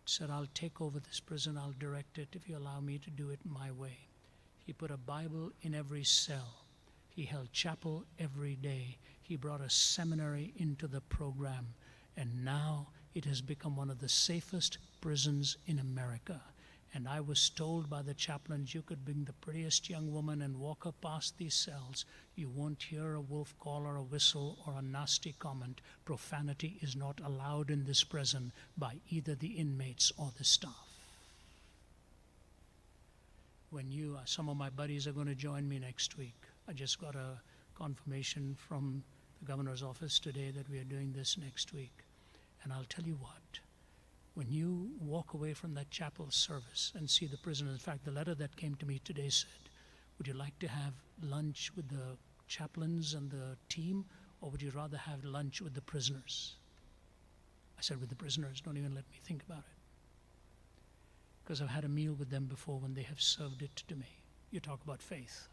said, I'll take over this prison, I'll direct it if you allow me to do it my way. He put a Bible in every cell. He held chapel every day. He brought a seminary into the program. And now it has become one of the safest prisons in America. And I was told by the chaplains, you could bring the prettiest young woman and walk her past these cells. You won't hear a wolf call or a whistle or a nasty comment. Profanity is not allowed in this prison by either the inmates or the staff. When some of my buddies are going to join me next week. I just got a confirmation from the governor's office today that we are doing this next week. And I'll tell you what, when you walk away from that chapel service and see the prisoners, in fact, the letter that came to me today said, would you like to have lunch with the chaplains and the team, or would you rather have lunch with the prisoners? I said, with the prisoners, don't even let me think about it. Because I've had a meal with them before when they have served it to me. You talk about faith.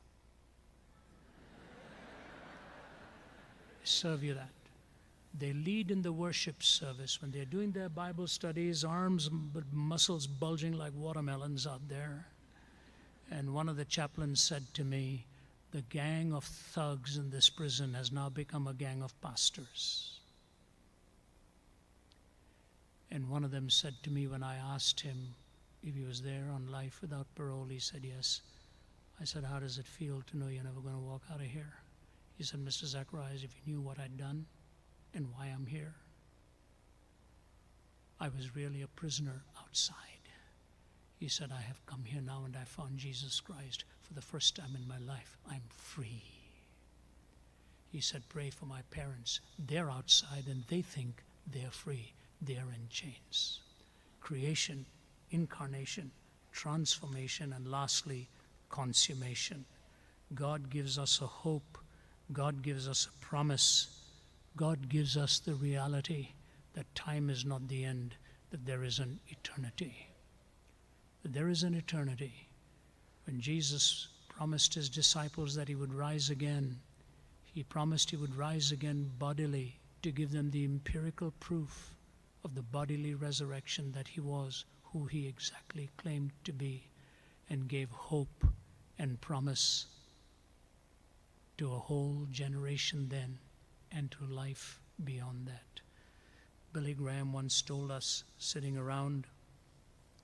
They serve you that. They lead in the worship service when they're doing their Bible studies, arms but muscles bulging like watermelons out there. And one of the chaplains said to me, the gang of thugs in this prison has now become a gang of pastors. And one of them said to me when I asked him if he was there on life without parole, he said yes. I said, how does it feel to know you're never going to walk out of here? He said, Mr. Zacharias, if you knew what I'd done and why I'm here, I was really a prisoner outside. He said, I have come here now and I found Jesus Christ for the first time in my life. I'm free. He said, pray for my parents. They're outside and they think they're free. They're in chains. Creation, incarnation, transformation, and lastly, consummation. God gives us a hope. God gives us a promise. God gives us the reality that time is not the end, that there is an eternity. That there is an eternity. When Jesus promised his disciples that he would rise again, he promised he would rise again bodily to give them the empirical proof of the bodily resurrection that he was who he exactly claimed to be, and gave hope and promise to a whole generation then and to life beyond that. Billy Graham once told us, sitting around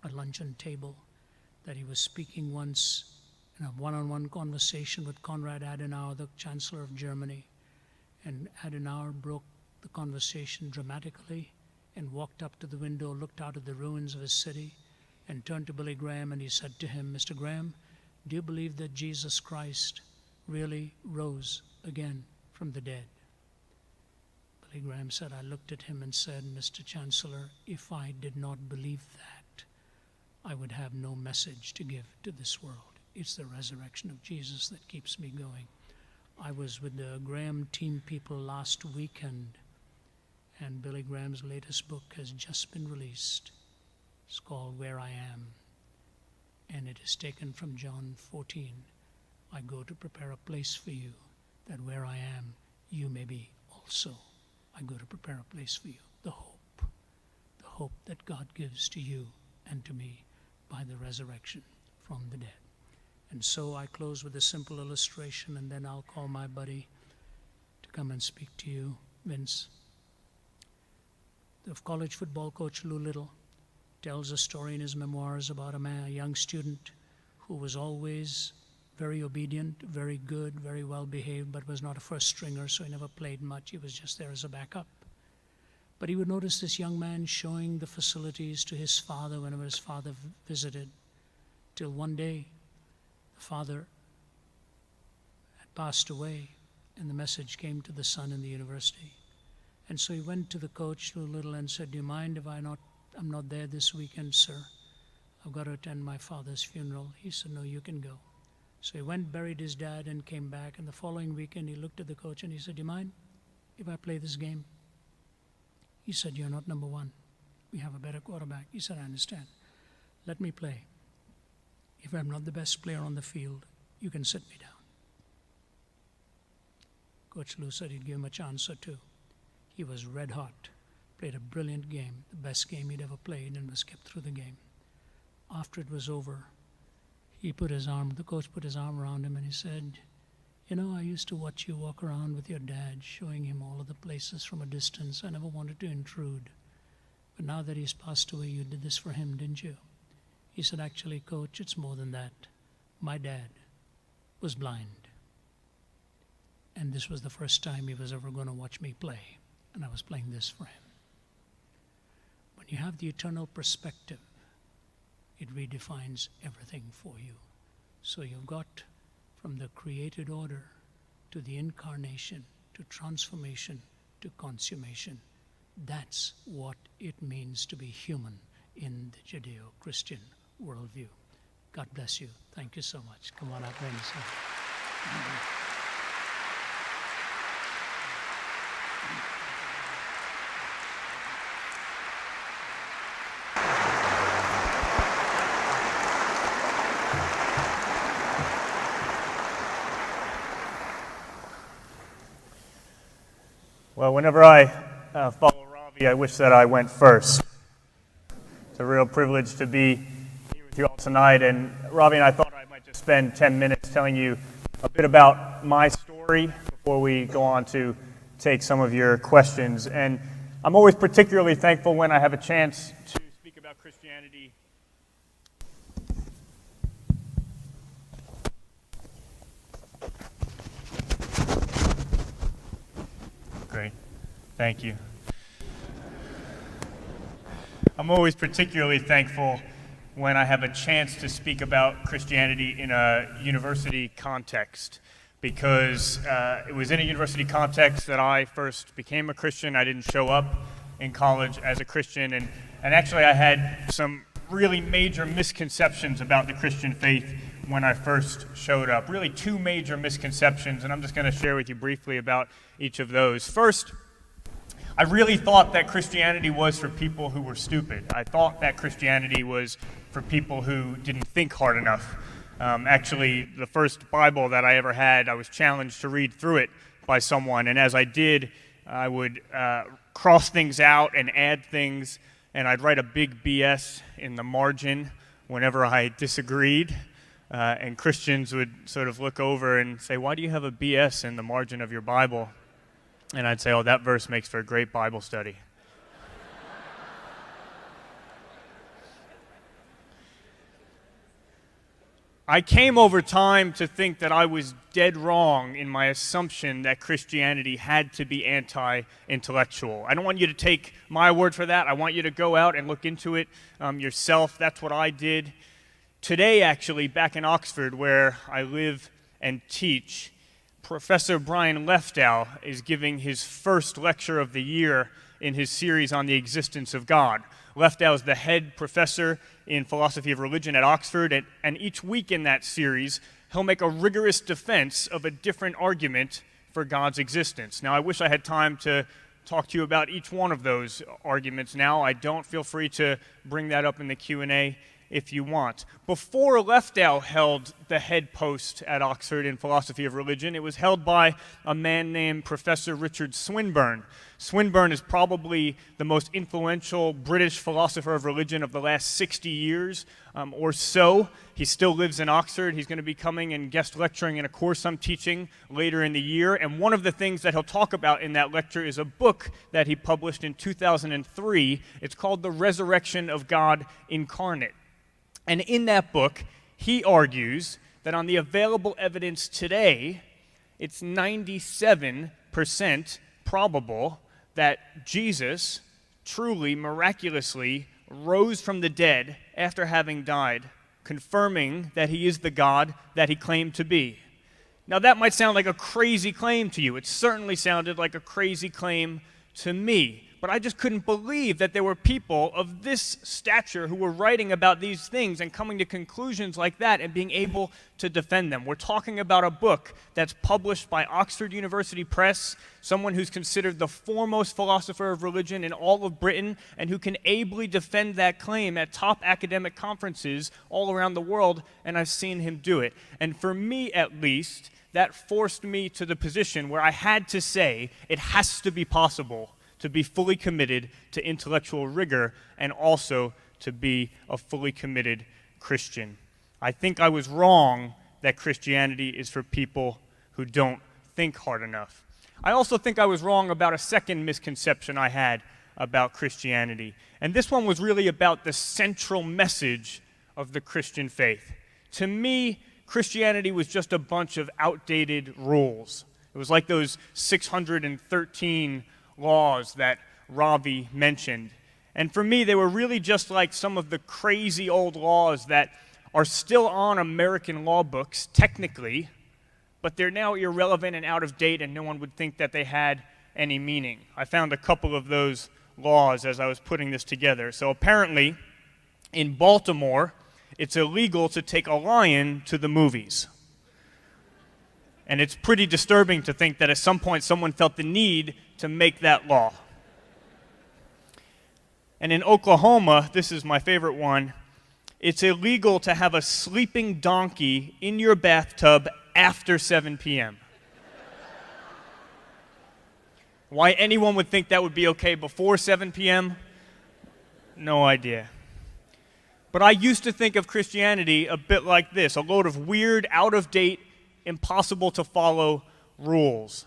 a luncheon table, that he was speaking once in a one-on-one conversation with Konrad Adenauer, the Chancellor of Germany, and Adenauer broke the conversation dramatically and walked up to the window, looked out at the ruins of his city, and turned to Billy Graham and he said to him, Mr. Graham, do you believe that Jesus Christ really rose again from the dead? Billy Graham said, I looked at him and said, Mr. Chancellor, if I did not believe that, I would have no message to give to this world. It's the resurrection of Jesus that keeps me going. I was with the Graham team people last weekend, and Billy Graham's latest book has just been released. It's called Where I Am, and it is taken from John 14. I go to prepare a place for you, that where I am, you may be also. I go to prepare a place for you. The hope that God gives to you and to me by the resurrection from the dead. And so I close with a simple illustration, and then I'll call my buddy to come and speak to you, Vince. The college football coach Lou Little tells a story in his memoirs about a young student who was always very obedient, very good, very well behaved, but was not a first stringer, so he never played much. He was just there as a backup. But he would notice this young man showing the facilities to his father whenever his father visited, till one day the father had passed away and the message came to the son in the university. And so he went to the coach, Lou Little, and said, do you mind if I'm not there this weekend, sir? I've got to attend my father's funeral. He said, no, you can go. So he went, buried his dad, and came back. And the following weekend, he looked at the coach and he said, "Do you mind if I play this game?" He said, "You're not number one. We have a better quarterback." He said, "I understand. Let me play. If I'm not the best player on the field, you can sit me down." Coach Lou said he'd give him a chance or two. He was red hot, played a brilliant game, the best game he'd ever played, and was kept through the game. After it was over, the coach put his arm around him and he said, "You know, I used to watch you walk around with your dad, showing him all of the places from a distance. I never wanted to intrude. But now that he's passed away, you did this for him, didn't you?" He said, "Actually, Coach, it's more than that. My dad was blind. And this was the first time he was ever going to watch me play. And I was playing this for him." When you have the eternal perspective, it redefines everything for you. So you've got from the created order to the incarnation to transformation to consummation. That's what it means to be human in the Judeo-Christian worldview. God bless you. Thank you so much. Come on up, friends. Well, whenever I follow Ravi, I wish that I went first. It's a real privilege to be here with you all tonight. And Ravi and I thought I might just spend 10 minutes telling you a bit about my story before we go on to take some of your questions. And I'm always particularly thankful when I have a chance to speak about Christianity. Great. Thank you. I'm always particularly thankful when I have a chance to speak about Christianity in a university context, because it was in a university context that I first became a Christian. I didn't show up in college as a Christian, and actually I had some really major misconceptions about the Christian faith when I first showed up. Really two major misconceptions, and I'm just going to share with you briefly about each of those. First, I really thought that Christianity was for people who were stupid. I thought that Christianity was for people who didn't think hard enough. Actually, the first Bible that I ever had, I was challenged to read through it by someone, and as I did, I would cross things out and add things, and I'd write a big BS in the margin whenever I disagreed. And Christians would sort of look over and say, "Why do you have a BS in the margin of your Bible?" And I'd say, "Oh, that verse makes for a great Bible study." I came over time to think that I was dead wrong in my assumption that Christianity had to be anti-intellectual. I don't want you to take my word for that. I want you to go out and look into it yourself. That's what I did. Today, actually, back in Oxford, where I live and teach, Professor Brian Leftow is giving his first lecture of the year in his series on the existence of God. Leftow is the head professor in philosophy of religion at Oxford, and each week in that series, he'll make a rigorous defense of a different argument for God's existence. Now, I wish I had time to talk to you about each one of those arguments now. I don't. Feel free to bring that up in the Q&A if you want. Before Leftow held the head post at Oxford in philosophy of religion, it was held by a man named Professor Richard Swinburne. Swinburne is probably the most influential British philosopher of religion of the last 60 years or so. He still lives in Oxford. He's going to be coming and guest lecturing in a course I'm teaching later in the year. And one of the things that he'll talk about in that lecture is a book that he published in 2003. It's called The Resurrection of God Incarnate. And in that book, he argues that on the available evidence today, it's 97% probable that Jesus truly, miraculously rose from the dead after having died, confirming that he is the God that he claimed to be. Now, that might sound like a crazy claim to you. It certainly sounded like a crazy claim to me. but I just couldn't believe that there were people of this stature who were writing about these things and coming to conclusions like that and being able to defend them. We're talking about a book that's published by Oxford University Press, someone who's considered the foremost philosopher of religion in all of Britain and who can ably defend that claim at top academic conferences all around the world, and I've seen him do it. And for me, at least, that forced me to the position where I had to say it has to be possible to be fully committed to intellectual rigor and also to be a fully committed Christian. I think I was wrong that Christianity is for people who don't think hard enough. I also think I was wrong about a second misconception I had about Christianity. And this one was really about the central message of the Christian faith. To me, Christianity was just a bunch of outdated rules. It was like those 613 laws that Ravi mentioned. And for me, they were really just like some of the crazy old laws that are still on American law books, technically, but they're now irrelevant and out of date, and no one would think that they had any meaning. I found a couple of those laws as I was putting this together. So apparently, in Baltimore, it's illegal to take a lion to the movies. And it's pretty disturbing to think that at some point someone felt the need to make that law. And in Oklahoma, this is my favorite one, it's illegal to have a sleeping donkey in your bathtub after 7 p.m. Why anyone would think that would be okay before 7 p.m., no idea. But I used to think of Christianity a bit like this, a load of weird, out-of-date, impossible-to-follow rules.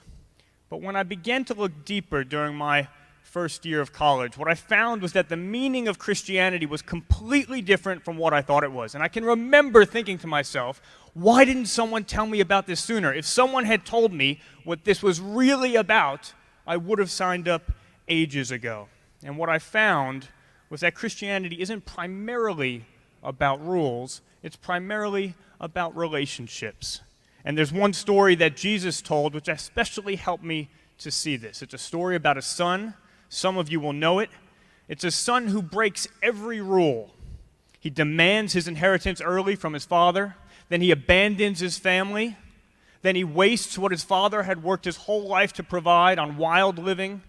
But when I began to look deeper during my first year of college, what I found was that the meaning of Christianity was completely different from what I thought it was. And I can remember thinking to myself, why didn't someone tell me about this sooner? If someone had told me what this was really about, I would have signed up ages ago. And what I found was that Christianity isn't primarily about rules, it's primarily about relationships. And there's one story that Jesus told which especially helped me to see this. It's a story about a son. Some of you will know it. It's a son who breaks every rule. He demands his inheritance early from his father. Then he abandons his family. Then he wastes what his father had worked his whole life to provide on wild living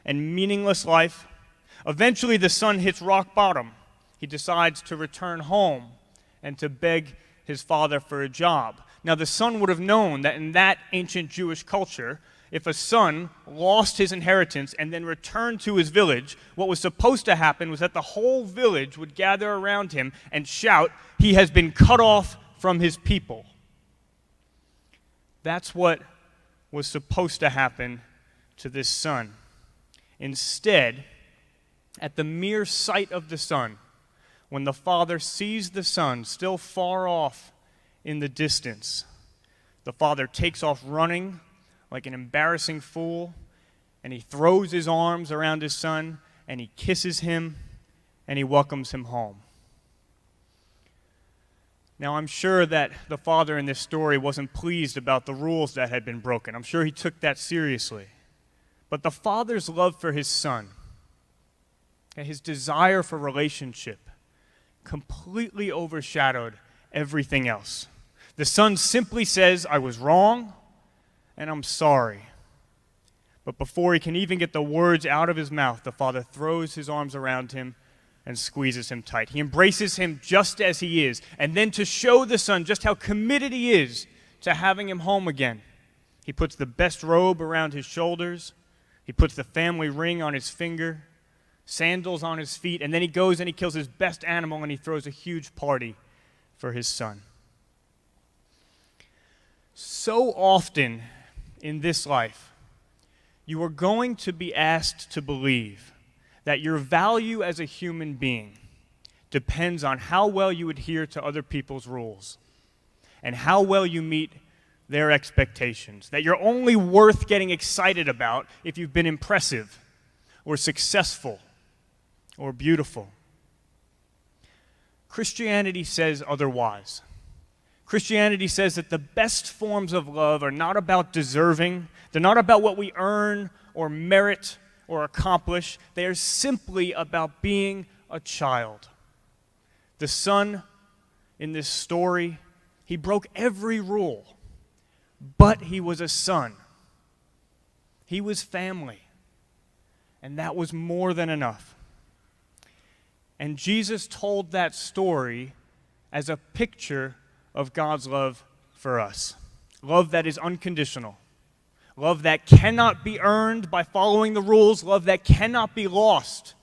and meaningless life. Eventually, the son hits rock bottom. He decides to return home and to beg his father for a job. Now, the son would have known that in that ancient Jewish culture, if a son lost his inheritance and then returned to his village, what was supposed to happen was that the whole village would gather around him and shout, "He has been cut off from his people." That's what was supposed to happen to this son. Instead, at the mere sight of the son, when the father sees the son still far off in the distance, the father takes off running like an embarrassing fool, and he throws his arms around his son, and he kisses him, and he welcomes him home. Now, I'm sure that the father in this story wasn't pleased about the rules that had been broken. I'm sure he took that seriously. But the father's love for his son, and his desire for relationship, completely overshadowed everything else. The son simply says, "I was wrong, and I'm sorry." But before he can even get the words out of his mouth, the father throws his arms around him and squeezes him tight. He embraces him just as he is. And then to show the son just how committed he is to having him home again, he puts the best robe around his shoulders. He puts the family ring on his finger, sandals on his feet, and then he goes and he kills his best animal and he throws a huge party for his son. So often in this life, you are going to be asked to believe that your value as a human being depends on how well you adhere to other people's rules and how well you meet their expectations, that you're only worth getting excited about if you've been impressive or successful or beautiful. Christianity says otherwise. Christianity says that the best forms of love are not about deserving. They're not about what we earn or merit or accomplish. They are simply about being a child. The son in this story, he broke every rule, but he was a son. He was family, and that was more than enough. And Jesus told that story as a picture of God's love for us. Love that is unconditional. Love that cannot be earned by following the rules. Love that cannot be lost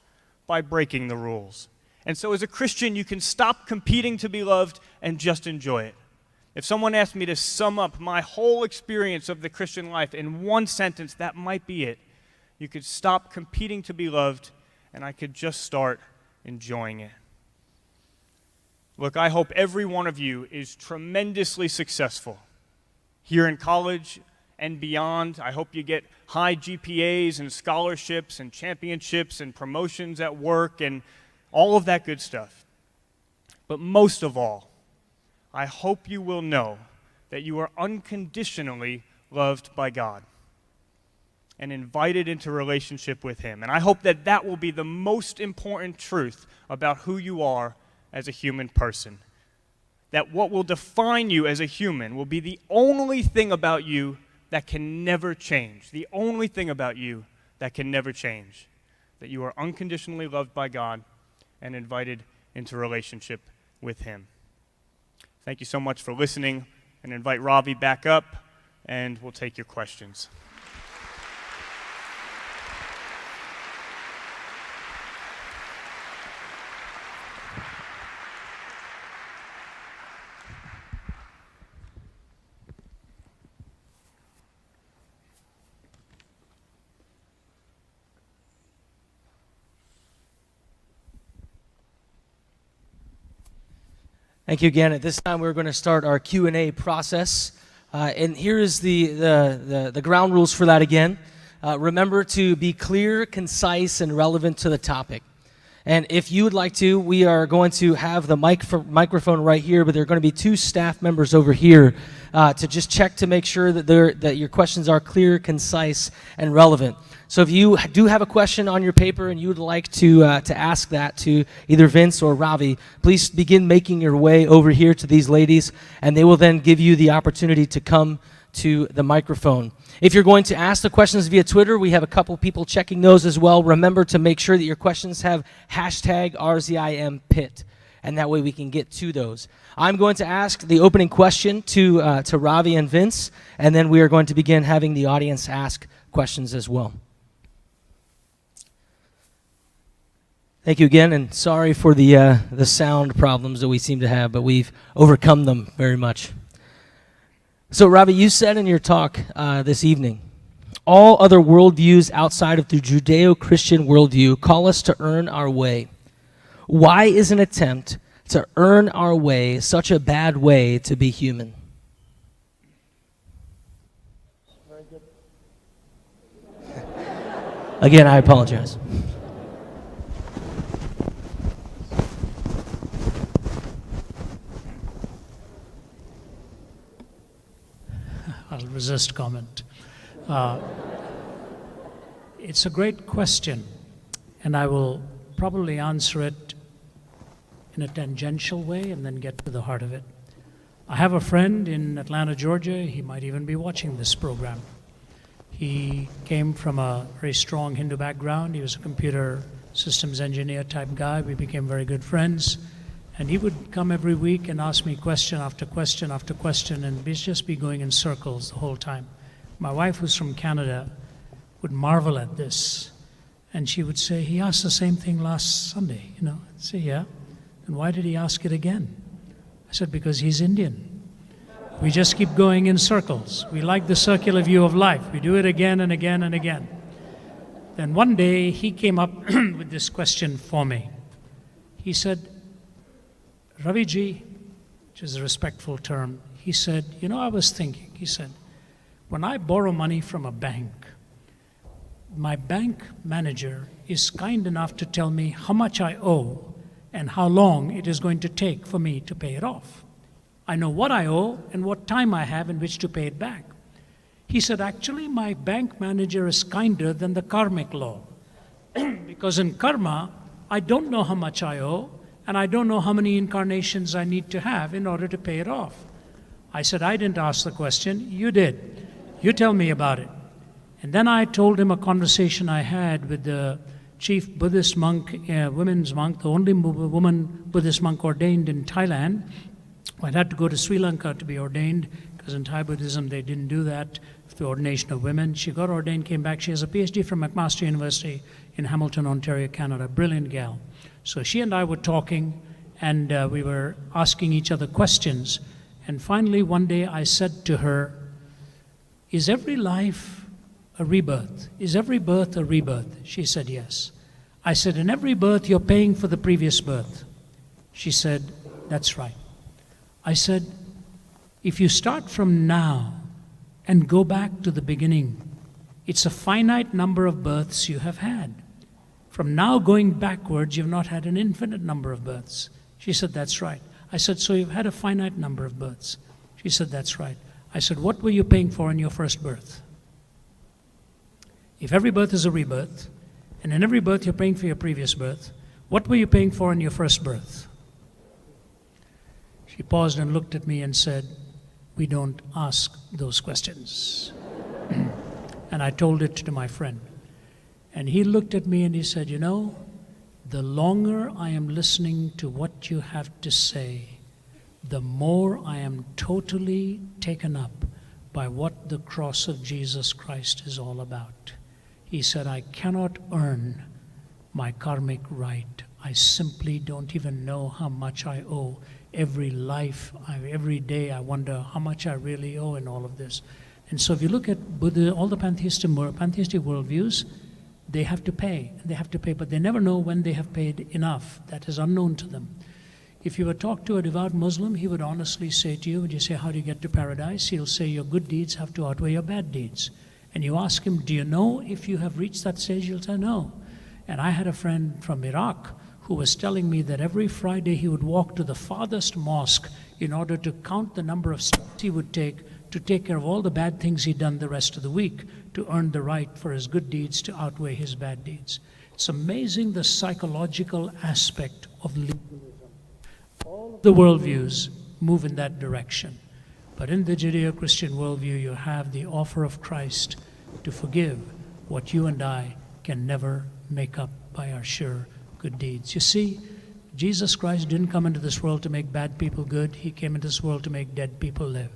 by breaking the rules. And so as a Christian, you can stop competing to be loved and just enjoy it. If someone asked me to sum up my whole experience of the Christian life in one sentence, that might be it. You could stop competing to be loved, and I could just start enjoying it. Look, I hope every one of you is tremendously successful here in college and beyond. I hope you get high GPAs and scholarships and championships and promotions at work and all of that good stuff. But most of all, I hope you will know that you are unconditionally loved by God and invited into relationship with Him. And I hope that that will be the most important truth about who you are as a human person. That what will define you as a human will be the only thing about you that can never change. The only thing about you that can never change. That you are unconditionally loved by God and invited into relationship with Him. Thank you so much for listening, and invite Ravi back up, and we'll take your questions. Thank you again. At this time, we're going to start our Q&A process. And here is the ground rules for that again. Remember to be clear, concise, and relevant to the topic. And if you would like to, we are going to have the microphone right here, but there are going to be two staff members over here to just check to make sure that your questions are clear, concise, and relevant. So if you do have a question on your paper and you would like to ask that to either Vince or Ravi, please begin making your way over here to these ladies, and they will then give you the opportunity to come to the microphone. If you're going to ask the questions via Twitter, we have a couple people checking those as well. Remember to make sure that your questions have hashtag RZIMPit, and that way we can get to those. I'm going to ask the opening question to Ravi and Vince, and then we are going to begin having the audience ask questions as well. Thank you again, and sorry for the sound problems that we seem to have, but we've overcome them very much. So, Ravi, you said in your talk this evening, all other worldviews outside of the Judeo-Christian worldview call us to earn our way. Why is an attempt to earn our way such a bad way to be human? Very good. Again, I apologize. I'll resist comment. It's a great question, and I will probably answer it in a tangential way and then get to the heart of it. I have a friend in Atlanta, Georgia. He might even be watching this program. He came from a very strong Hindu background. He was a computer systems engineer type guy. We became very good friends. And he would come every week and ask me question after question after question, and we'd just be going in circles the whole time. My wife, who's from Canada, would marvel at this. And she would say, he asked the same thing last Sunday, you know. I'd say, yeah. And why did he ask it again? I said, because he's Indian. We just keep going in circles. We like the circular view of life. We do it again and again and again. Then one day, he came up with this question for me. He said, Ravi ji, which is a respectful term, he said, you know, I was thinking, he said, when I borrow money from a bank, my bank manager is kind enough to tell me how much I owe and how long it is going to take for me to pay it off. I know what I owe and what time I have in which to pay it back. He said, actually, my bank manager is kinder than the karmic law. Because in karma, I don't know how much I owe, and I don't know how many incarnations I need to have in order to pay it off. I said, I didn't ask the question, you did. You tell me about it. And then I told him a conversation I had with the chief Buddhist monk, women's monk, the only woman Buddhist monk ordained in Thailand. I'd had to go to Sri Lanka to be ordained, because in Thai Buddhism they didn't do that, the ordination of women. She got ordained, came back. She has a PhD from McMaster University in Hamilton, Ontario, Canada. Brilliant gal. So she and I were talking, and we were asking each other questions. And finally, one day I said to her, is every life a rebirth? Is every birth a rebirth? She said, yes. I said, in every birth you're paying for the previous birth. She said, that's right. I said, if you start from now and go back to the beginning, it's a finite number of births you have had. From now going backwards, you've not had an infinite number of births. She said, that's right. I said, so you've had a finite number of births. She said, that's right. I said, what were you paying for in your first birth? If every birth is a rebirth, and in every birth you're paying for your previous birth, what were you paying for in your first birth? She paused and looked at me and said, we don't ask those questions. And I told it to my friend. And he looked at me and he said, you know, the longer I am listening to what you have to say, the more I am totally taken up by what the cross of Jesus Christ is all about. He said, I cannot earn my karmic right. I simply don't even know how much I owe. Every life, every day, I wonder how much I really owe in all of this. And so if you look at Buddha, all the pantheistic worldviews, they have to pay, but they never know when they have paid enough. That is unknown to them. If you were to talk to a devout Muslim, he would honestly say to you, when you say, how do you get to paradise? He'll say, your good deeds have to outweigh your bad deeds. And you ask him, do you know if you have reached that stage? He'll say, no. And I had a friend from Iraq who was telling me that every Friday he would walk to the farthest mosque in order to count the number of steps he would take to take care of all the bad things he'd done the rest of the week, to earn the right for his good deeds to outweigh his bad deeds. It's amazing the psychological aspect of legalism. All of the worldviews move in that direction. But in the Judeo-Christian worldview, you have the offer of Christ to forgive what you and I can never make up by our sure good deeds. You see, Jesus Christ didn't come into this world to make bad people good. He came into this world to make dead people live.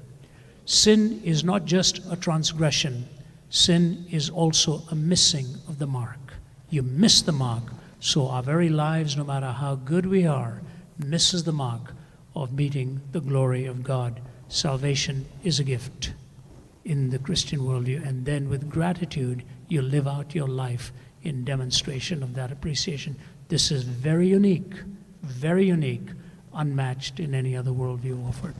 Sin is not just a transgression. Sin is also a missing of the mark. You miss the mark, so our very lives, no matter how good we are, misses the mark of meeting the glory of God. Salvation is a gift in the Christian worldview, and then with gratitude, you live out your life in demonstration of that appreciation. This is very unique, unmatched in any other worldview offered.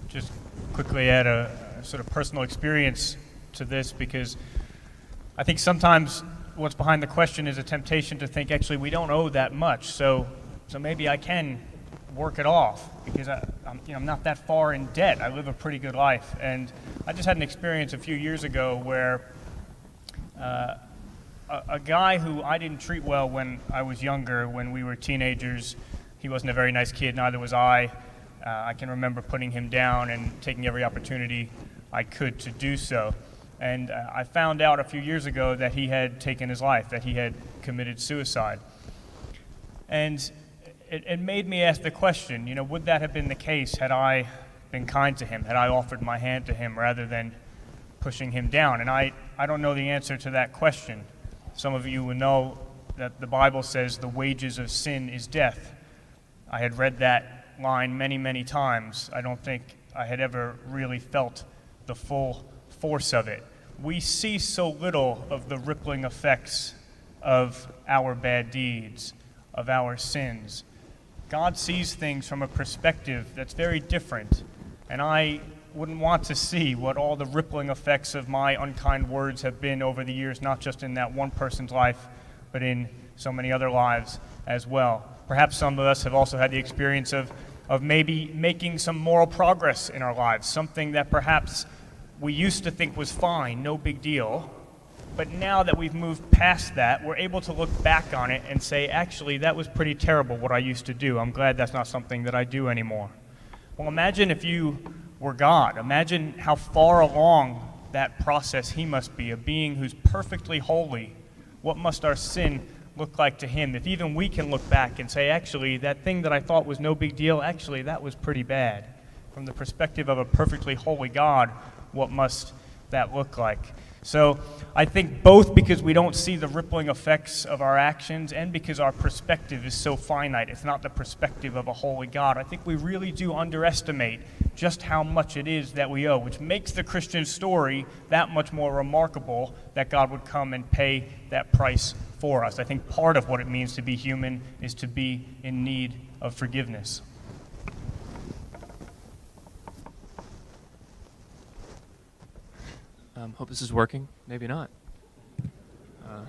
Just quickly add a sort of personal experience to this, because I think sometimes what's behind the question is a temptation to think, actually, we don't owe that much, so maybe I can work it off, because I'm not that far in debt. I live a pretty good life. And I just had an experience a few years ago where a guy who I didn't treat well when I was younger, when we were teenagers, he wasn't a very nice kid, neither was I. I can remember putting him down and taking every opportunity I could to do so. And I found out a few years ago that he had taken his life, that he had committed suicide. And it made me ask the question, would that have been the case had I been kind to him, had I offered my hand to him rather than pushing him down? And I don't know the answer to that question. Some of you will know that the Bible says the wages of sin is death. I had read that line many, many times. I don't think I had ever really felt the full force of it. We see so little of the rippling effects of our bad deeds, of our sins. God sees things from a perspective that's very different, and I wouldn't want to see what all the rippling effects of my unkind words have been over the years, not just in that one person's life, but in so many other lives as well. Perhaps some of us have also had the experience of maybe making some moral progress in our lives, something that perhaps we used to think was fine, no big deal, But now that we've moved past that, we're able to look back on it and say, actually, that was pretty terrible what I used to do. I'm glad that's not something that I do anymore. Well, imagine if you were God. Imagine how far along that process he must be, a being who's perfectly holy. What must our sin look like to him? If even we can look back and say, actually, that thing that I thought was no big deal, actually, that was pretty bad. From the perspective of a perfectly holy God, what must that look like? So I think both because we don't see the rippling effects of our actions and because our perspective is so finite, it's not the perspective of a holy God, I think we really do underestimate just how much it is that we owe, which makes the Christian story that much more remarkable that God would come and pay that price for us. I think part of what it means to be human is to be in need of forgiveness. Hope this is working. Maybe not. I don't know.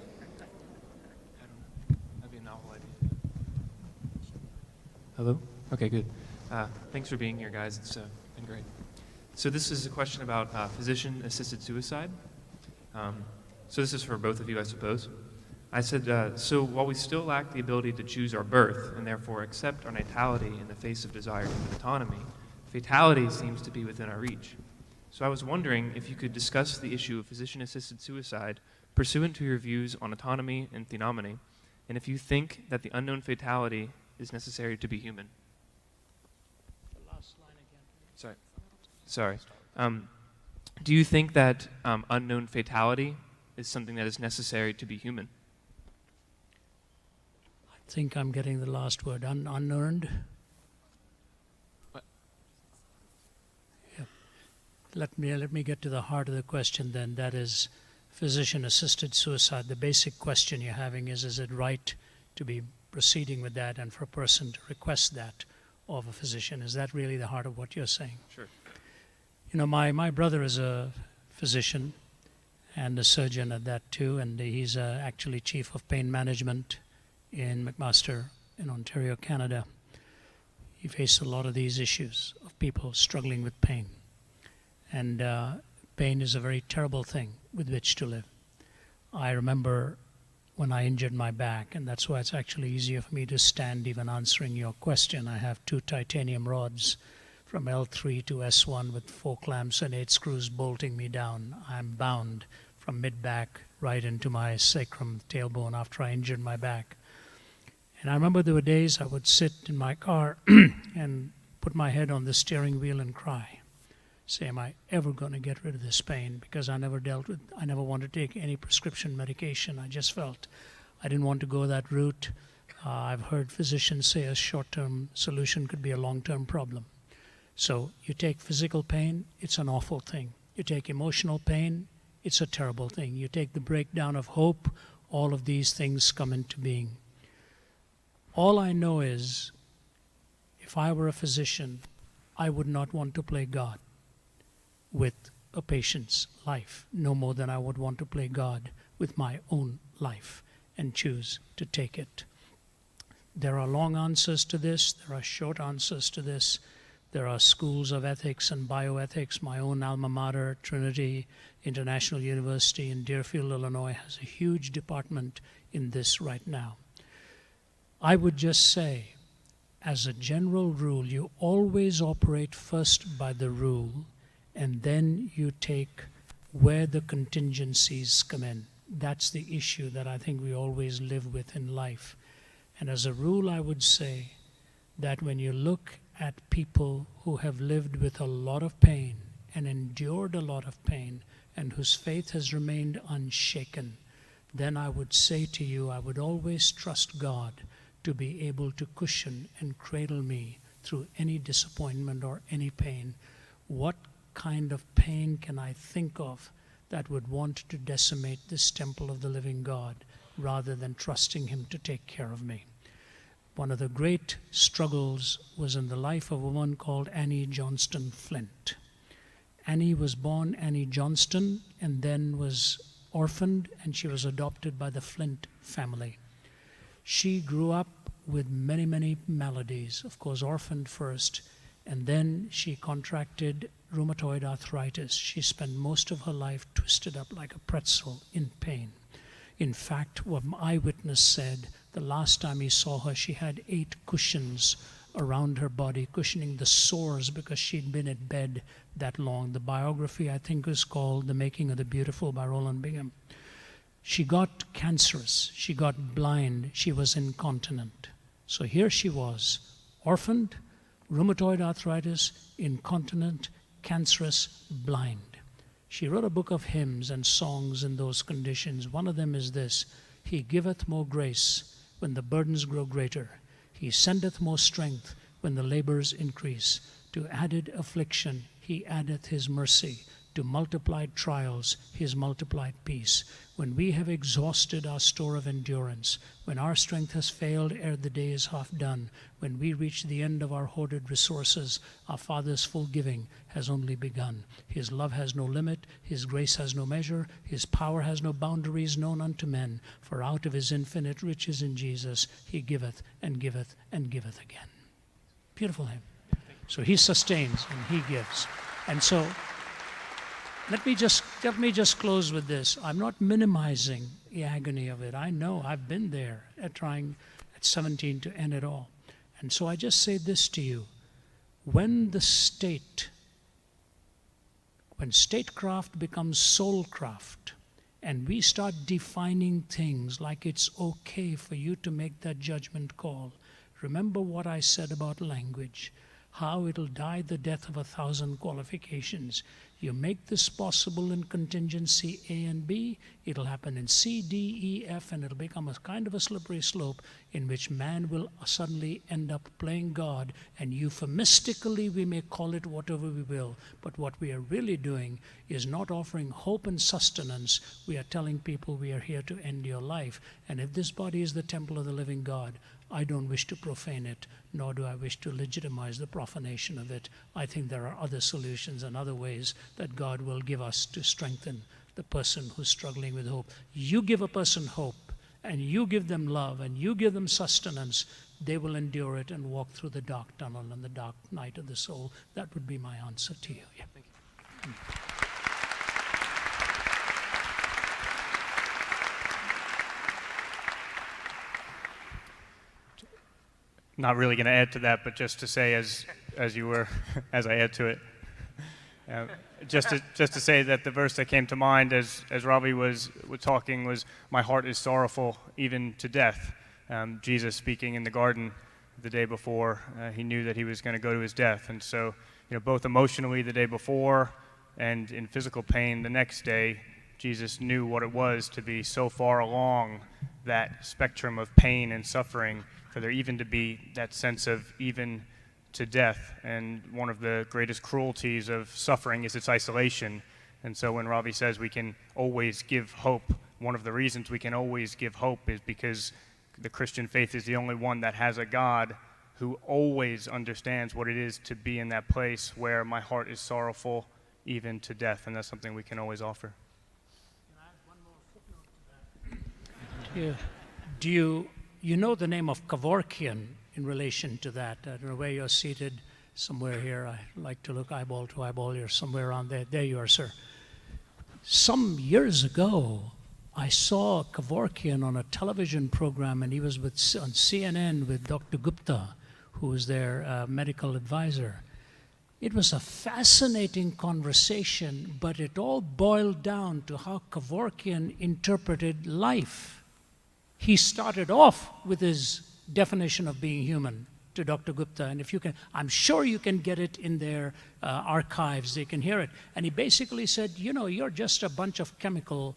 That'd be a novel idea. Hello? Okay, good. Thanks for being here, guys. It's been great. So this is a question about physician-assisted suicide. So this is for both of you, I suppose. I said, so while we still lack the ability to choose our birth and therefore accept our natality in the face of desire for autonomy, fatality seems to be within our reach. So I was wondering if you could discuss the issue of physician-assisted suicide pursuant to your views on autonomy and theonomy, and if you think that the unknown fatality is necessary to be human. The last line again. Sorry. Do you think that unknown fatality is something that is necessary to be human? I think I'm getting the last word. Unearned? What? Yeah. Let me get to the heart of the question then. That is physician-assisted suicide. The basic question you're having is it right to be proceeding with that and for a person to request that of a physician? Is that really the heart of what you're saying? Sure. You know, my brother is a physician and a surgeon at that too, and he's actually chief of pain management in McMaster in Ontario, Canada. He faced a lot of these issues of people struggling with pain. And pain is a very terrible thing with which to live. I remember when I injured my back, and that's why it's actually easier for me to stand even answering your question. I have 2 titanium rods from L3 to S1 with 4 clamps and 8 screws bolting me down. I'm bound from mid-back right into my sacrum tailbone after I injured my back. And I remember there were days I would sit in my car and put my head on the steering wheel and cry. Say, am I ever going to get rid of this pain? Because I never wanted to take any prescription medication. I just felt I didn't want to go that route. I've heard physicians say a short-term solution could be a long-term problem. So you take physical pain, it's an awful thing. You take emotional pain, it's a terrible thing. You take the breakdown of hope, all of these things come into being. All I know is, if I were a physician, I would not want to play God with a patient's life, no more than I would want to play God with my own life and choose to take it. There are long answers to this, there are short answers to this. There are schools of ethics and bioethics. My own alma mater, Trinity International University in Deerfield, Illinois, has a huge department in this right now. I would just say, as a general rule, you always operate first by the rule, and then you take where the contingencies come in. That's the issue that I think we always live with in life. And as a rule, I would say that when you look at people who have lived with a lot of pain and endured a lot of pain and whose faith has remained unshaken, then I would say to you, I would always trust God to be able to cushion and cradle me through any disappointment or any pain. What kind of pain can I think of that would want to decimate this temple of the living God rather than trusting Him to take care of me? One of the great struggles was in the life of a woman called Annie Johnston Flint. Annie was born Annie Johnston and then was orphaned, and she was adopted by the Flint family. She grew up with many, many maladies, of course orphaned first, and then she contracted rheumatoid arthritis. She spent most of her life twisted up like a pretzel in pain. In fact, what an eyewitness said, the last time he saw her, she had 8 cushions around her body, cushioning the sores because she'd been in bed that long. The biography, I think, is called The Making of the Beautiful by Roland Bingham. She got cancerous. She got blind. She was incontinent. So here she was, orphaned, rheumatoid arthritis, incontinent, cancerous, blind. She wrote a book of hymns and songs in those conditions. One of them is this: He giveth more grace when the burdens grow greater. He sendeth more strength when the labors increase. To added affliction he addeth his mercy. To multiplied trials his multiplied peace. When we have exhausted our store of endurance, when our strength has failed ere the day is half done, when we reach the end of our hoarded resources, our Father's full giving has only begun. His love has no limit, his grace has no measure, his power has no boundaries known unto men, for out of his infinite riches in Jesus he giveth and giveth and giveth again. Beautiful hymn. So he sustains and he gives. And so let me just close with this. I'm not minimizing the agony of it. I know I've been there at trying at 17 to end it all. And so I just say this to you. When statecraft becomes soulcraft, and we start defining things like it's okay for you to make that judgment call, remember what I said about language, how it'll die the death of 1,000 qualifications. You make this possible in contingency A and B, it'll happen in C, D, E, F, and it'll become a kind of a slippery slope in which man will suddenly end up playing God, and euphemistically we may call it whatever we will, but what we are really doing is not offering hope and sustenance. We are telling people we are here to end your life, and if this body is the temple of the living God, I don't wish to profane it, nor do I wish to legitimize the profanation of it. I think there are other solutions and other ways that God will give us to strengthen the person who's struggling with hope. You give a person hope, and you give them love, and you give them sustenance, they will endure it and walk through the dark tunnel and the dark night of the soul. That would be my answer to you. Yeah. Thank you. Not really going to add to that, but just to say, as you were, as I add to it, just to say that the verse that came to mind as Ravi was talking was, "My heart is sorrowful even to death." Jesus speaking in the garden the day before, he knew that he was going to go to his death, and so both emotionally the day before and in physical pain the next day, Jesus knew what it was to be so far along that spectrum of pain and suffering, for there even to be that sense of even to death. And one of the greatest cruelties of suffering is its isolation. And so when Ravi says we can always give hope, one of the reasons we can always give hope is because the Christian faith is the only one that has a God who always understands what it is to be in that place where my heart is sorrowful even to death. And that's something we can always offer. Can I add one more footnote to that? Do you know the name of Kevorkian in relation to that? I don't know where you're seated, somewhere here. I like to look eyeball to eyeball. You're somewhere around there. There you are, sir. Some years ago, I saw Kevorkian on a television program, and he was on CNN with Dr. Gupta, who was their medical advisor. It was a fascinating conversation, but it all boiled down to how Kevorkian interpreted life. He started off with his definition of being human to Dr. Gupta, and if you can, I'm sure you can get it in their archives, they can hear it. And he basically said, you're just a bunch of chemical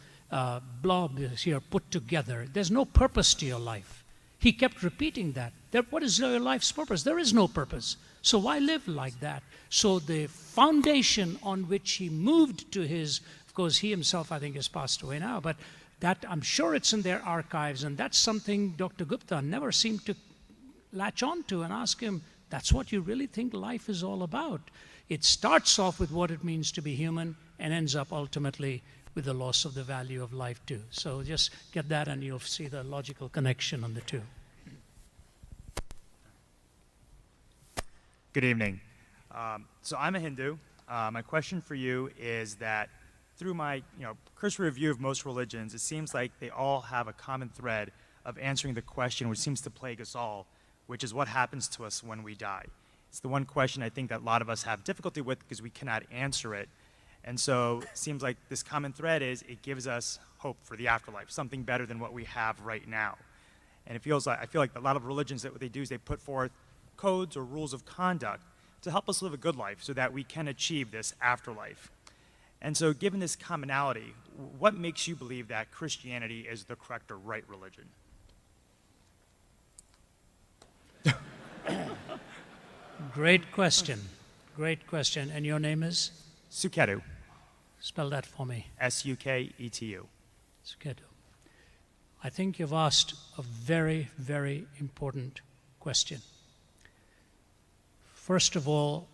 blobs here put together. There's no purpose to your life. He kept repeating that. What is your life's purpose? There is no purpose. So why live like that? So the foundation on which he moved to his, of course, he himself, I think, has passed away now, but that, I'm sure it's in their archives, and that's something Dr. Gupta never seemed to latch on to and ask him, that's what you really think life is all about? It starts off with what it means to be human and ends up ultimately with the loss of the value of life too. So just get that and you'll see the logical connection on the two. Good evening. So I'm a Hindu. My question for you is that through my cursory review of most religions, it seems like they all have a common thread of answering the question which seems to plague us all, which is what happens to us when we die. It's the one question I think that a lot of us have difficulty with because we cannot answer it. And so it seems like this common thread is it gives us hope for the afterlife, something better than what we have right now. And it feels like, I feel like a lot of religions, that what they do is they put forth codes or rules of conduct to help us live a good life so that we can achieve this afterlife. And so given this commonality, what makes you believe that Christianity is the correct or right religion? Great question. Great question. And your name is? Suketu. Spell that for me. Suketu. Suketu. I think you've asked a very, very important question. First of all,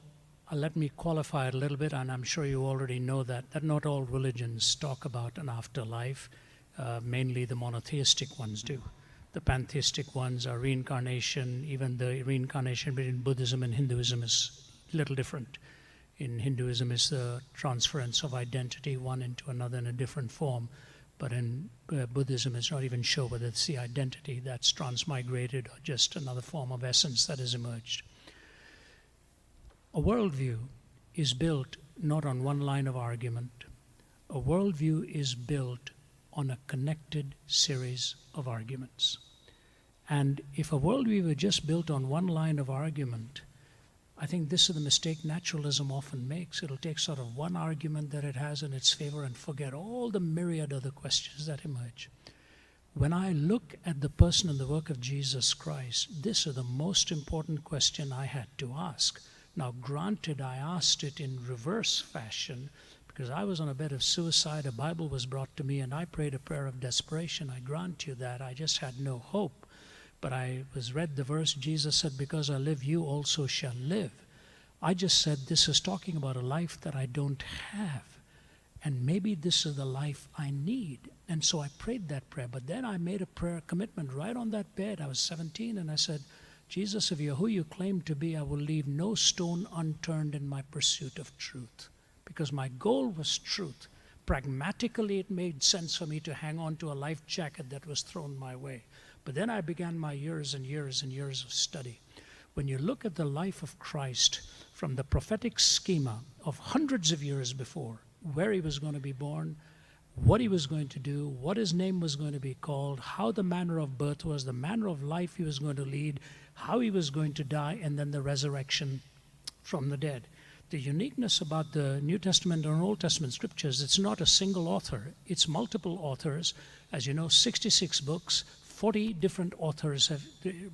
let me qualify it a little bit, and I'm sure you already know that not all religions talk about an afterlife. Mainly the monotheistic ones do. The pantheistic ones are reincarnation. Even the reincarnation between Buddhism and Hinduism is a little different. In Hinduism, it's the transference of identity one into another in a different form. But in Buddhism, it's not even sure whether it's the identity that's transmigrated or just another form of essence that has emerged. A worldview is built not on one line of argument. A worldview is built on a connected series of arguments. And if a worldview were just built on one line of argument, I think this is the mistake naturalism often makes. It'll take sort of one argument that it has in its favor and forget all the myriad other questions that emerge. When I look at the person and the work of Jesus Christ, this is the most important question I had to ask. Now, granted, I asked it in reverse fashion because I was on a bed of suicide, a Bible was brought to me, and I prayed a prayer of desperation. I grant you that. I just had no hope. But I read the verse, Jesus said, because I live, you also shall live. I just said, this is talking about a life that I don't have. And maybe this is the life I need. And so I prayed that prayer. But then I made a prayer commitment right on that bed. I was 17, and I said, Jesus, if you're who you claim to be, I will leave no stone unturned in my pursuit of truth. Because my goal was truth. Pragmatically, it made sense for me to hang on to a life jacket that was thrown my way. But then I began my years and years and years of study. When you look at the life of Christ from the prophetic schema of hundreds of years before, where he was going to be born, what he was going to do, what his name was going to be called, how the manner of birth was, the manner of life he was going to lead, how he was going to die, and then the resurrection from the dead. The uniqueness about the New Testament and Old Testament scriptures, it's not a single author, it's multiple authors. As you know, 66 books, 40 different authors have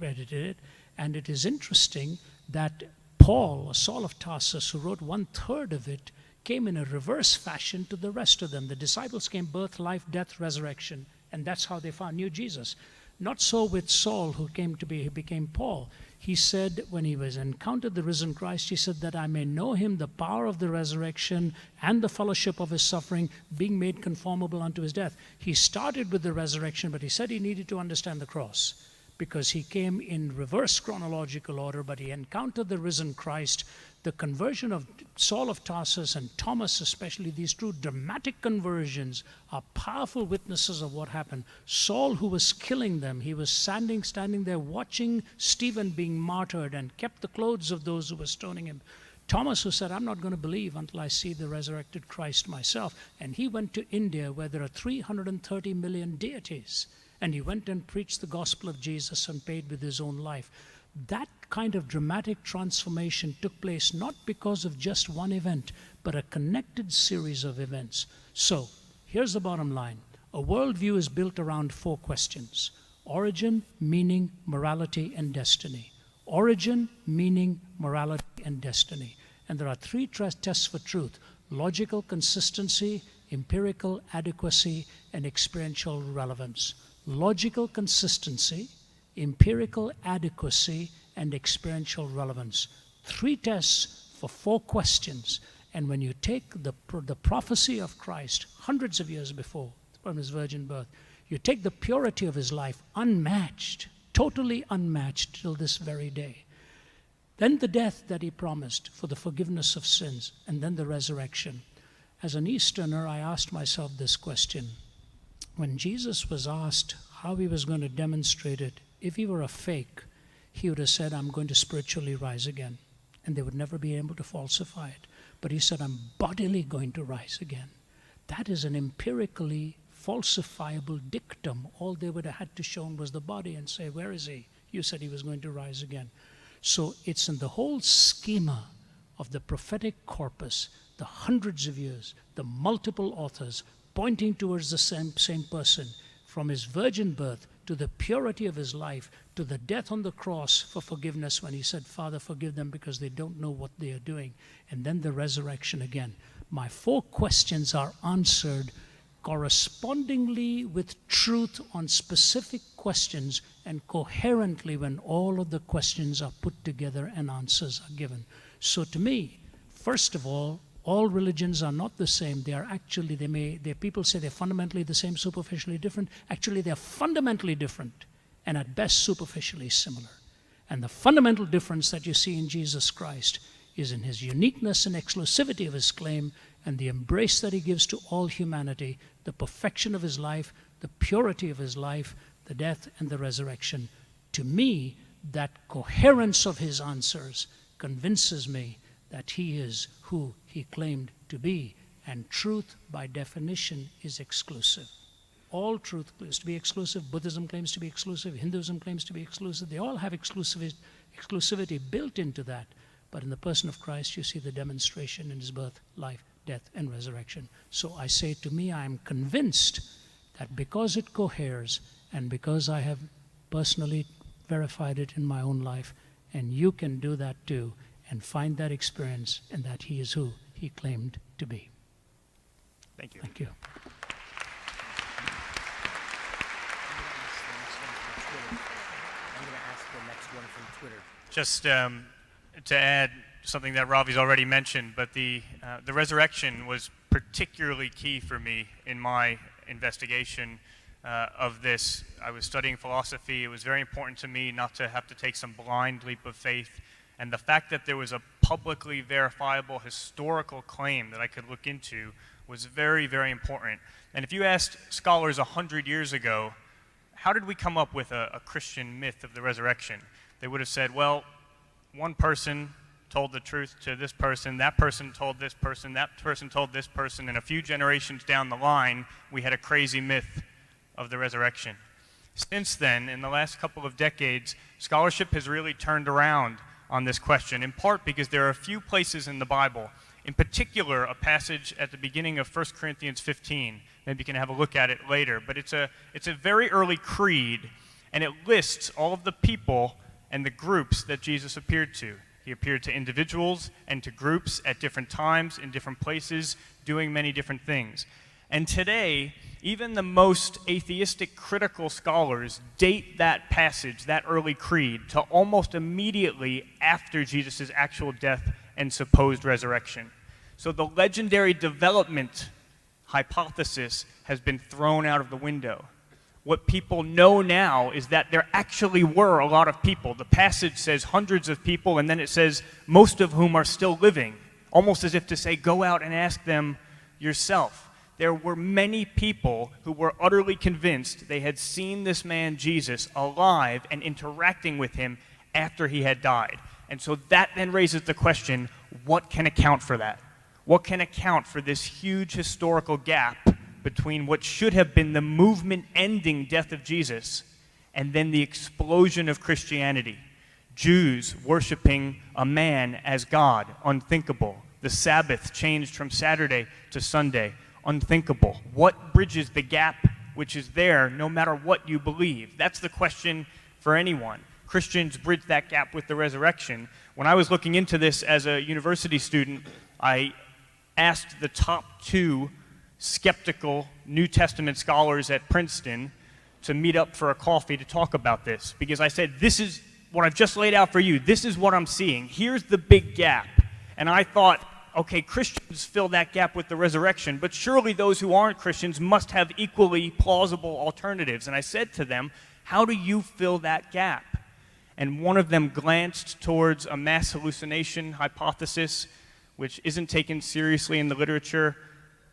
edited it, and it is interesting that Paul, Saul of Tarsus, who wrote 1/3 of it, came in a reverse fashion to the rest of them. The disciples came birth, life, death, resurrection, and that's how they knew Jesus. Not so with Saul, who became Paul. He said, when he was encountered the risen Christ, he said that I may know him, the power of the resurrection and the fellowship of his suffering, being made conformable unto his death. He started with the resurrection, but he said he needed to understand the cross because he came in reverse chronological order, but he encountered the risen Christ. The conversion of Saul of Tarsus and Thomas, especially, these two dramatic conversions are powerful witnesses of what happened. Saul, who was killing them, he was standing there watching Stephen being martyred and kept the clothes of those who were stoning him. Thomas, who said, I'm not going to believe until I see the resurrected Christ myself. And he went to India where there are 330 million deities. And he went and preached the gospel of Jesus and paid with his own life. That kind of dramatic transformation took place not because of just one event, but a connected series of events. So, here's the bottom line. A worldview is built around 4 questions: origin, meaning, morality, and destiny. Origin, meaning, morality, and destiny. And there are 3 tests for truth: logical consistency, empirical adequacy, and experiential relevance. Logical consistency, empirical adequacy, and experiential relevance. 3 tests for 4 questions. And when you take the prophecy of Christ hundreds of years before, from his virgin birth, you take the purity of his life, unmatched, totally unmatched till this very day. then the death that he promised for the forgiveness of sins, and then the resurrection. As an Easterner, I asked myself this question. When Jesus was asked how he was going to demonstrate it, if he were a fake, he would have said, I'm going to spiritually rise again. And they would never be able to falsify it. But he said, I'm bodily going to rise again. That is an empirically falsifiable dictum. All they would have had to show was the body and say, where is he? You said he was going to rise again. So it's in the whole schema of the prophetic corpus, the hundreds of years, the multiple authors pointing towards the same person, from his virgin birth to the purity of his life, to the death on the cross for forgiveness when he said, Father, forgive them because they don't know what they are doing. And then the resurrection again. My 4 questions are answered correspondingly with truth on specific questions and coherently when all of the questions are put together and answers are given. So to me, first of all religions are not the same. They are actually, people say they're fundamentally the same, superficially different. Actually, they're fundamentally different and at best superficially similar. And the fundamental difference that you see in Jesus Christ is in his uniqueness and exclusivity of his claim and the embrace that he gives to all humanity, the perfection of his life, the purity of his life, the death and the resurrection. To me, that coherence of his answers convinces me that he is who he claimed to be. And truth, by definition, is exclusive. All truth claims to be exclusive. Buddhism claims to be exclusive. Hinduism claims to be exclusive. They all have exclusivity built into that. But in the person of Christ, you see the demonstration in his birth, life, death, and resurrection. So I say, to me, I am convinced that because it coheres and because I have personally verified it in my own life, and you can do that too, and find that experience and that he is who he claimed to be. Thank you. Thank you. I'm going to ask the next one from Twitter. Just to add something that Ravi's already mentioned, but the resurrection was particularly key for me in my investigation of this. I was studying philosophy. It was very important to me not to have to take some blind leap of faith. And the fact that there was a publicly verifiable historical claim that I could look into was very, very important. And if you asked scholars 100 years ago, how did we come up with a Christian myth of the resurrection? They would have said, well, one person told the truth to this person, that person told this person, that person told this person, and a few generations down the line, we had a crazy myth of the resurrection. Since then, in the last couple of decades, scholarship has really turned around on this question, in part because there are a few places in the Bible, in particular a passage at the beginning of 1 Corinthians 15. Maybe you can have a look at it later, but it's a very early creed, and it lists all of the people and the groups that Jesus appeared to. He appeared to individuals and to groups at different times, in different places, doing many different things. And today, even the most atheistic critical scholars date that passage, that early creed, to almost immediately after Jesus' actual death and supposed resurrection. So the legendary development hypothesis has been thrown out of the window. What people know now is that there actually were a lot of people. The passage says hundreds of people, and then it says most of whom are still living, almost as if to say, go out and ask them yourself. There were many people who were utterly convinced they had seen this man Jesus alive and interacting with him after he had died. And so that then raises the question, what can account for that? What can account for this huge historical gap between what should have been the movement-ending death of Jesus and then the explosion of Christianity? Jews worshiping a man as God, unthinkable. The Sabbath changed from Saturday to Sunday, unthinkable. What bridges the gap which is there no matter what you believe? That's the question for anyone. Christians bridge that gap with the resurrection. When I was looking into this as a university student, I asked the top 2 skeptical New Testament scholars at Princeton to meet up for a coffee to talk about this, because I said, this is what I've just laid out for you. This is what I'm seeing. Here's the big gap. And I thought, okay, Christians fill that gap with the resurrection, but surely those who aren't Christians must have equally plausible alternatives. And I said to them, how do you fill that gap? and one of them glanced towards a mass hallucination hypothesis, which isn't taken seriously in the literature.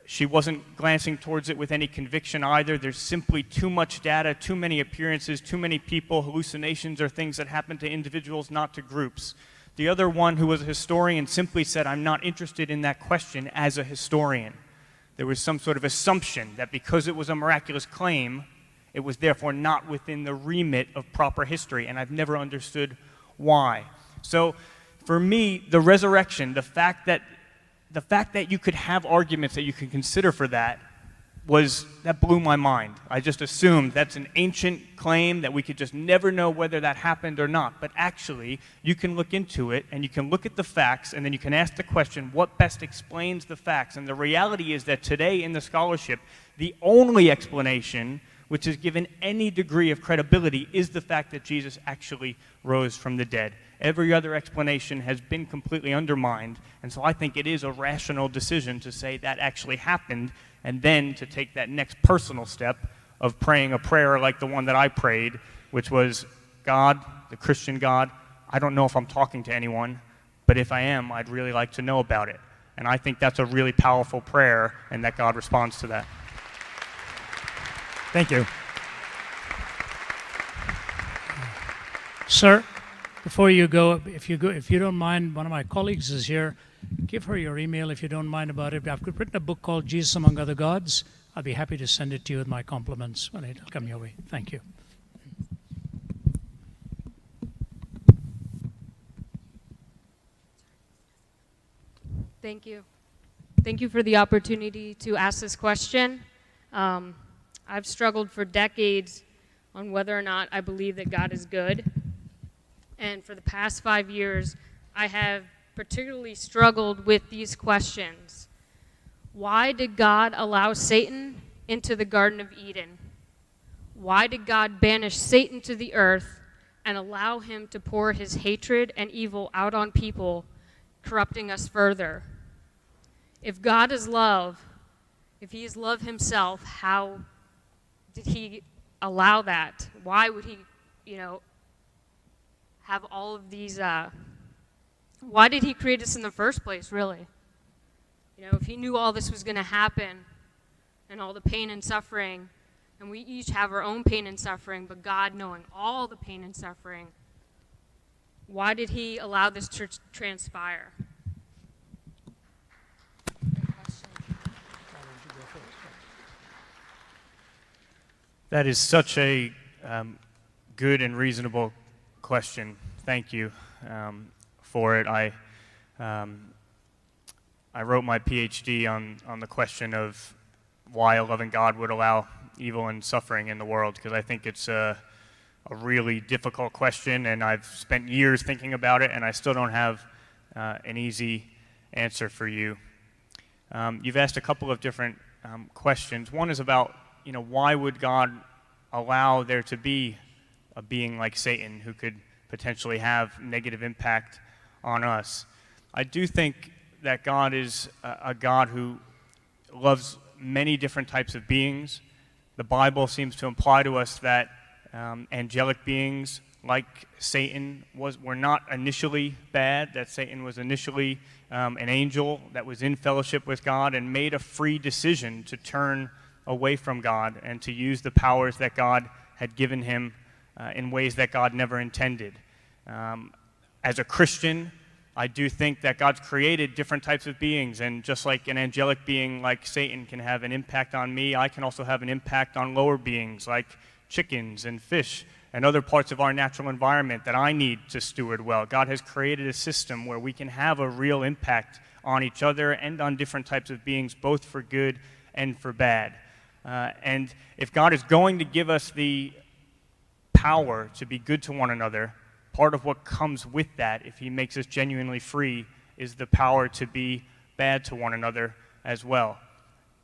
She wasn't glancing towards it with any conviction either. There's simply too much data, too many appearances, too many people. Hallucinations are things that happen to individuals, not to groups. The other one, who was a historian, simply said, I'm not interested in that question as a historian. There was some sort of assumption that because it was a miraculous claim, it was therefore not within the remit of proper history, and I've never understood why. So for me, the resurrection, the fact that you could have arguments that you could consider for that blew my mind. I just assumed that's an ancient claim that we could just never know whether that happened or not. But actually, you can look into it, and you can look at the facts, and then you can ask the question, what best explains the facts? And the reality is that today in the scholarship, the only explanation which is given any degree of credibility is the fact that Jesus actually rose from the dead. Every other explanation has been completely undermined, and so I think it is a rational decision to say that actually happened, and then to take that next personal step of praying a prayer like the one that I prayed, which was, God, the Christian God, I don't know if I'm talking to anyone, but if I am, I'd really like to know about it. And I think that's a really powerful prayer, and that God responds to that. Thank you. Sir, before you go, if you don't mind, one of my colleagues is here. Give her your email if you don't mind about it. I've written a book called Jesus Among Other Gods. I'll be happy to send it to you with my compliments when it'll come your way. Thank you. Thank you. Thank you for the opportunity to ask this question. I've struggled for decades on whether or not I believe that God is good. And for the past 5 years, I have particularly struggled with these questions. Why did God allow Satan into the Garden of Eden? Why did God banish Satan to the earth and allow him to pour his hatred and evil out on people, corrupting us further? If God is love, if he is love himself, how did he allow that? Why would he, have all of these, why did he create us in the first place, really? If he knew all this was going to happen and all the pain and suffering, and we each have our own pain and suffering, but God knowing all the pain and suffering, why did he allow this to transpire? That is such a good and reasonable question. Thank you for it. I wrote my PhD on the question of why a loving God would allow evil and suffering in the world, because I think it's a really difficult question, and I've spent years thinking about it, and I still don't have an easy answer for you. You've asked a couple of different questions. One is about, why would God allow there to be a being like Satan who could potentially have negative impact on us? I do think that God is a God who loves many different types of beings. The Bible seems to imply to us that angelic beings like Satan were not initially bad, that Satan was initially an angel that was in fellowship with God and made a free decision to turn away from God and to use the powers that God had given him in ways that God never intended. As a Christian, I do think that God's created different types of beings, and just like an angelic being like Satan can have an impact on me, I can also have an impact on lower beings like chickens and fish and other parts of our natural environment that I need to steward well. God has created a system where we can have a real impact on each other and on different types of beings, both for good and for bad. And if God is going to give us the power to be good to one another, part of what comes with that, if he makes us genuinely free, is the power to be bad to one another as well.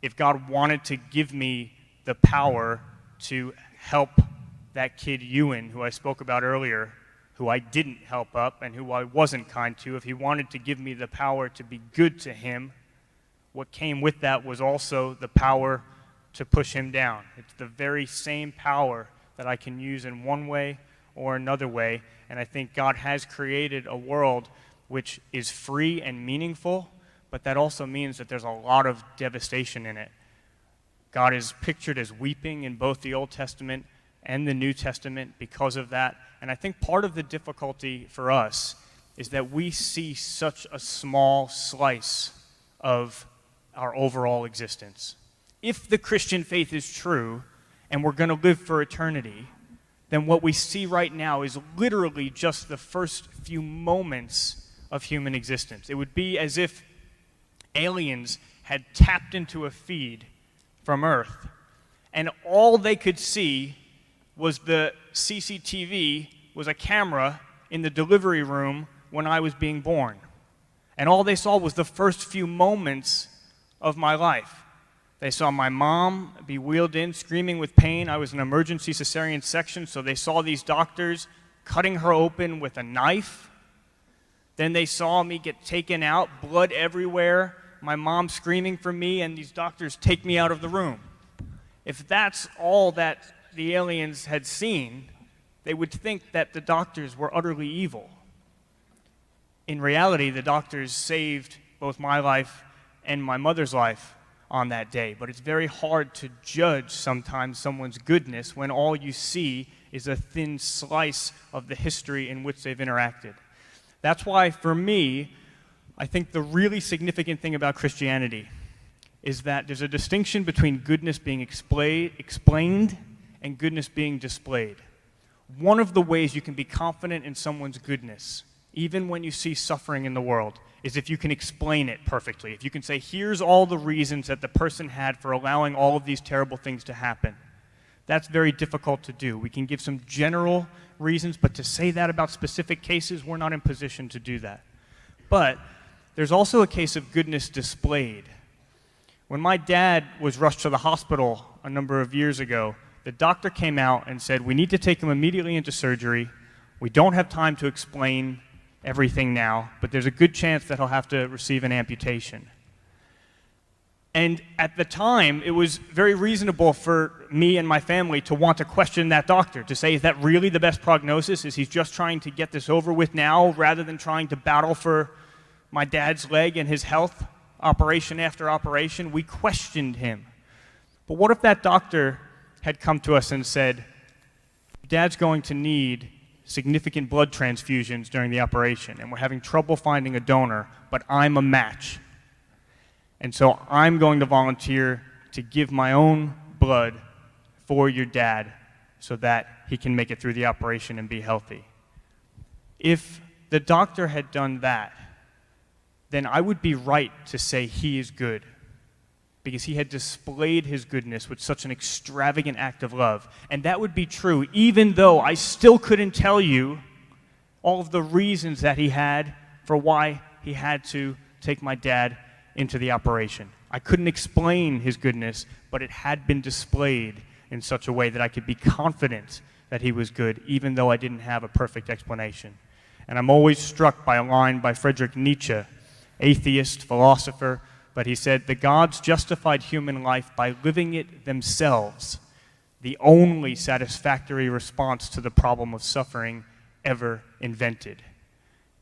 If God wanted to give me the power to help that kid Ewan, who I spoke about earlier, who I didn't help up and who I wasn't kind to, if he wanted to give me the power to be good to him, what came with that was also the power to push him down. It's the very same power that I can use in one way or another way. And I think God has created a world which is free and meaningful, but that also means that there's a lot of devastation in it. God is pictured as weeping in both the Old Testament and the New Testament because of that. And I think part of the difficulty for us is that we see such a small slice of our overall existence. If the Christian faith is true and we're going to live for eternity, then what we see right now is literally just the first few moments of human existence. It would be as if aliens had tapped into a feed from Earth, and all they could see was the CCTV was a camera in the delivery room when I was being born. And all they saw was the first few moments of my life. They saw my mom be wheeled in, screaming with pain. I was in an emergency cesarean section, so they saw these doctors cutting her open with a knife. Then they saw me get taken out, blood everywhere, my mom screaming for me, and these doctors take me out of the room. If that's all that the aliens had seen, they would think that the doctors were utterly evil. In reality, the doctors saved both my life and my mother's life on that day. But it's very hard to judge sometimes someone's goodness when all you see is a thin slice of the history in which they've interacted. That's why, for me, I think the really significant thing about Christianity is that there's a distinction between goodness being explained and goodness being displayed. One of the ways you can be confident in someone's goodness, even when you see suffering in the world, is if you can explain it perfectly. If you can say, here's all the reasons that the person had for allowing all of these terrible things to happen. That's very difficult to do. We can give some general reasons, but to say that about specific cases, we're not in position to do that. But there's also a case of goodness displayed. When my dad was rushed to the hospital a number of years ago, the doctor came out and said, we need to take him immediately into surgery. We don't have time to explain everything now, but there's a good chance that he'll have to receive an amputation. And at the time, it was very reasonable for me and my family to want to question that doctor, to say, is that really the best prognosis? Is he just trying to get this over with now rather than trying to battle for my dad's leg and his health, operation after operation? We questioned him. But what if that doctor had come to us and said, Dad's going to need significant blood transfusions during the operation, and we're having trouble finding a donor, but I'm a match. And so I'm going to volunteer to give my own blood for your dad so that he can make it through the operation and be healthy. If the doctor had done that, then I would be right to say he is good, because he had displayed his goodness with such an extravagant act of love. And that would be true, even though I still couldn't tell you all of the reasons that he had for why he had to take my dad into the operation. I couldn't explain his goodness, but it had been displayed in such a way that I could be confident that he was good, even though I didn't have a perfect explanation. And I'm always struck by a line by Friedrich Nietzsche, atheist, philosopher, but he said, the gods justified human life by living it themselves, the only satisfactory response to the problem of suffering ever invented.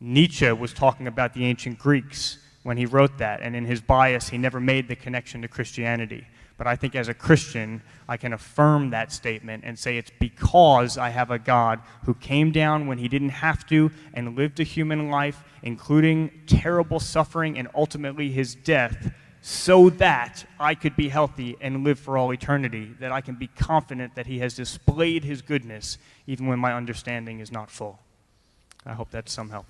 Nietzsche was talking about the ancient Greeks when he wrote that, and in his bias, he never made the connection to Christianity. But I think as a Christian, I can affirm that statement and say it's because I have a God who came down when he didn't have to and lived a human life, including terrible suffering and ultimately his death, so that I could be healthy and live for all eternity, that I can be confident that he has displayed his goodness even when my understanding is not full. I hope that's some help.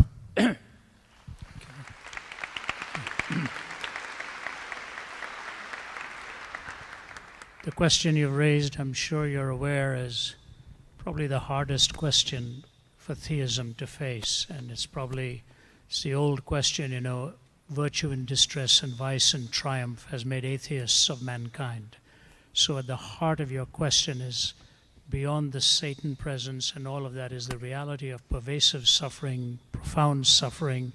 The question you've raised, I'm sure you're aware, is probably the hardest question for theism to face. And it's the old question, virtue and distress and vice and triumph has made atheists of mankind. So at the heart of your question is, beyond the Satan presence and all of that, is the reality of pervasive suffering, profound suffering,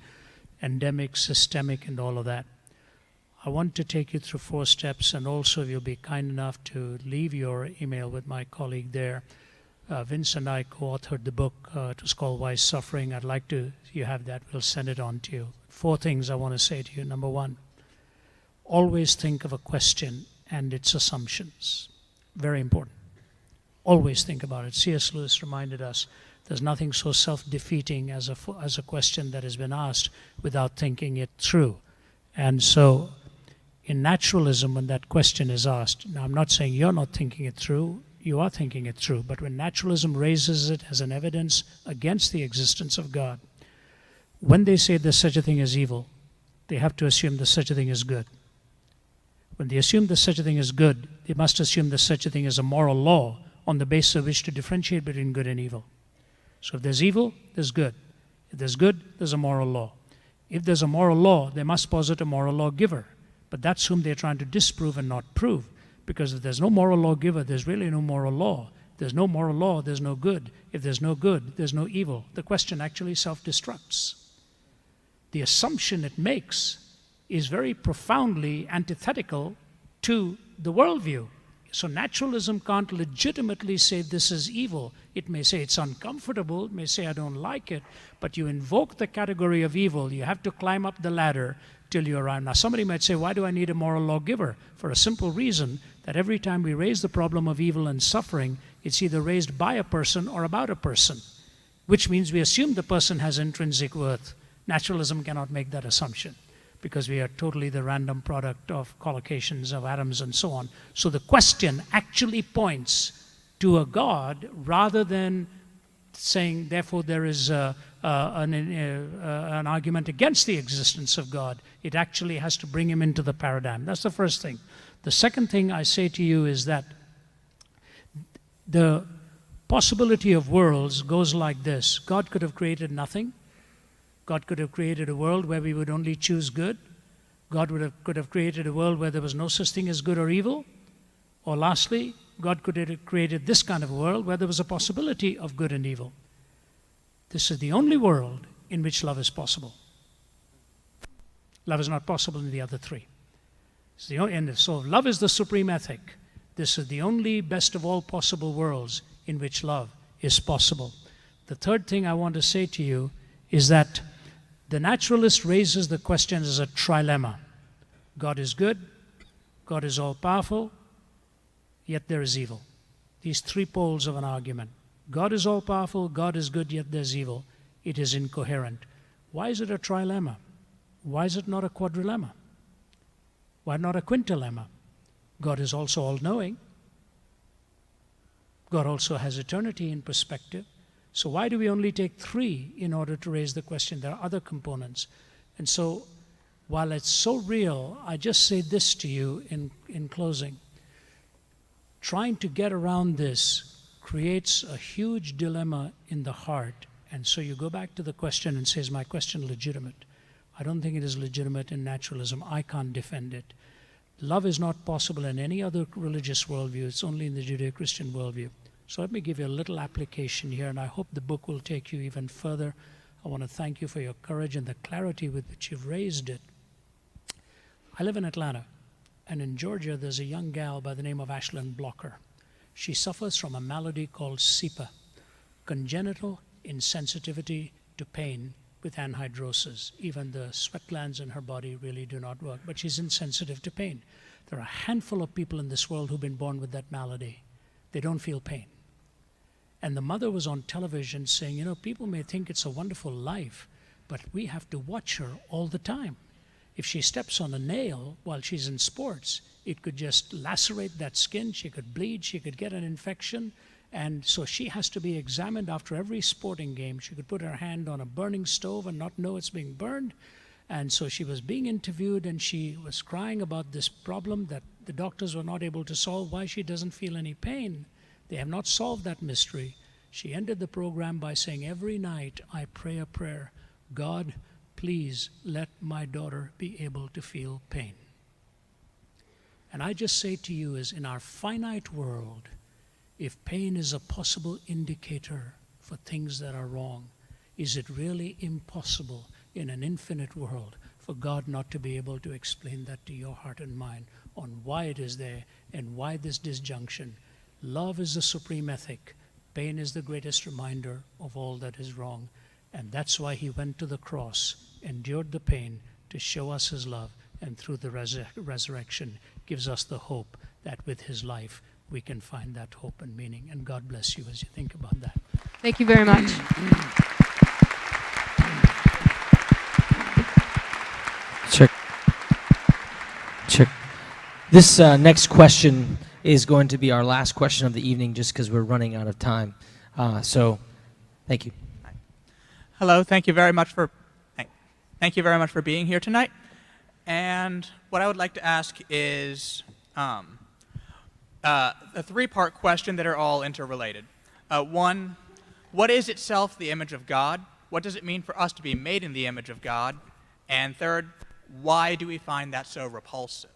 endemic, systemic, and all of that. I want to take you through 4 steps, and also if you'll be kind enough to leave your email with my colleague there, Vince and I co-authored the book. It was called Why Suffering. I'd like to, if you have that, we'll send it on to you. 4 things I want to say to you. Number 1, always think of a question and its assumptions. Very important. Always think about it. C.S. Lewis reminded us there's nothing so self-defeating as a question that has been asked without thinking it through. And so in naturalism, when that question is asked, now I'm not saying you're not thinking it through, you are thinking it through, but when naturalism raises it as an evidence against the existence of God, when they say there's such a thing as evil, they have to assume there's such a thing as good. When they assume there's such a thing as good, they must assume there's such a thing as a moral law on the basis of which to differentiate between good and evil. So if there's evil, there's good. If there's good, there's a moral law. If there's a moral law, they must posit a moral lawgiver. But that's whom they're trying to disprove and not prove. Because if there's no moral lawgiver, there's really no moral law. If there's no moral law, there's no good. If there's no good, there's no evil. The question actually self-destructs. The assumption it makes is very profoundly antithetical to the worldview. So naturalism can't legitimately say this is evil. It may say it's uncomfortable, it may say I don't like it, but you invoke the category of evil. You have to climb up the ladder till you arrive. Now somebody might say, why do I need a moral lawgiver? For a simple reason, that every time we raise the problem of evil and suffering, it's either raised by a person or about a person, which means we assume the person has intrinsic worth. Naturalism cannot make that assumption, because we are totally the random product of collocations of atoms and so on. So the question actually points to a God rather than saying, therefore, there is an argument against the existence of God. It actually has to bring him into the paradigm. That's the first thing. The second thing I say to you is that the possibility of worlds goes like this. God could have created nothing. God could have created a world where we would only choose good. God could have created a world where there was no such thing as good or evil. Or lastly, God could have created this kind of a world where there was a possibility of good and evil. This is the only world in which love is possible. Love is not possible in the other 3. So love is the supreme ethic. This is the only best of all possible worlds in which love is possible. The third thing I want to say to you is that the naturalist raises the question as a trilemma. God is good, God is all-powerful, yet there is evil. These 3 poles of an argument. God is all-powerful, God is good, yet there's evil. It is incoherent. Why is it a trilemma? Why is it not a quadrilemma? Why not a quintilemma? God is also all-knowing. God also has eternity in perspective. So why do we only take 3 in order to raise the question? There are other components. And so while it's so real, I just say this to you in closing. Trying to get around this creates a huge dilemma in the heart. And so you go back to the question and say, is my question legitimate? I don't think it is legitimate in naturalism. I can't defend it. Love is not possible in any other religious worldview. It's only in the Judeo-Christian worldview. So let me give you a little application here, and I hope the book will take you even further. I want to thank you for your courage and the clarity with which you've raised it. I live in Atlanta, and in Georgia there's a young gal by the name of Ashlyn Blocker. She suffers from a malady called SIPA, congenital insensitivity to pain with anhidrosis. Even the sweat glands in her body really do not work, but she's insensitive to pain. There are a handful of people in this world who've been born with that malady. They don't feel pain. And the mother was on television saying, you know, people may think it's a wonderful life, but we have to watch her all the time. If she steps on a nail while she's in sports, it could just lacerate that skin, she could bleed, she could get an infection, and so she has to be examined after every sporting game. She could put her hand on a burning stove and not know it's being burned. And so she was being interviewed, and she was crying about this problem that the doctors were not able to solve, why she doesn't feel any pain. They have not solved that mystery. She ended the program by saying, every night I pray a prayer, God, please let my daughter be able to feel pain. And I just say to you, is in our finite world, if pain is a possible indicator for things that are wrong, is it really impossible in an infinite world for God not to be able to explain that to your heart and mind on why it is there and why this disjunction? Love is the supreme ethic. Pain is the greatest reminder of all that is wrong. And that's why he went to the cross, endured the pain to show us his love, and through the resurrection gives us the hope that with his life we can find that hope and meaning. And God bless you as you think about that. Thank you very much. Check. This next question is going to be our last question of the evening just because we're running out of time. So, thank you. Hello, thank you very much for being here tonight. And what I would like to ask is a three-part question that are all interrelated. One, what is itself the image of God? What does it mean for us to be made in the image of God? And third, why do we find that so repulsive?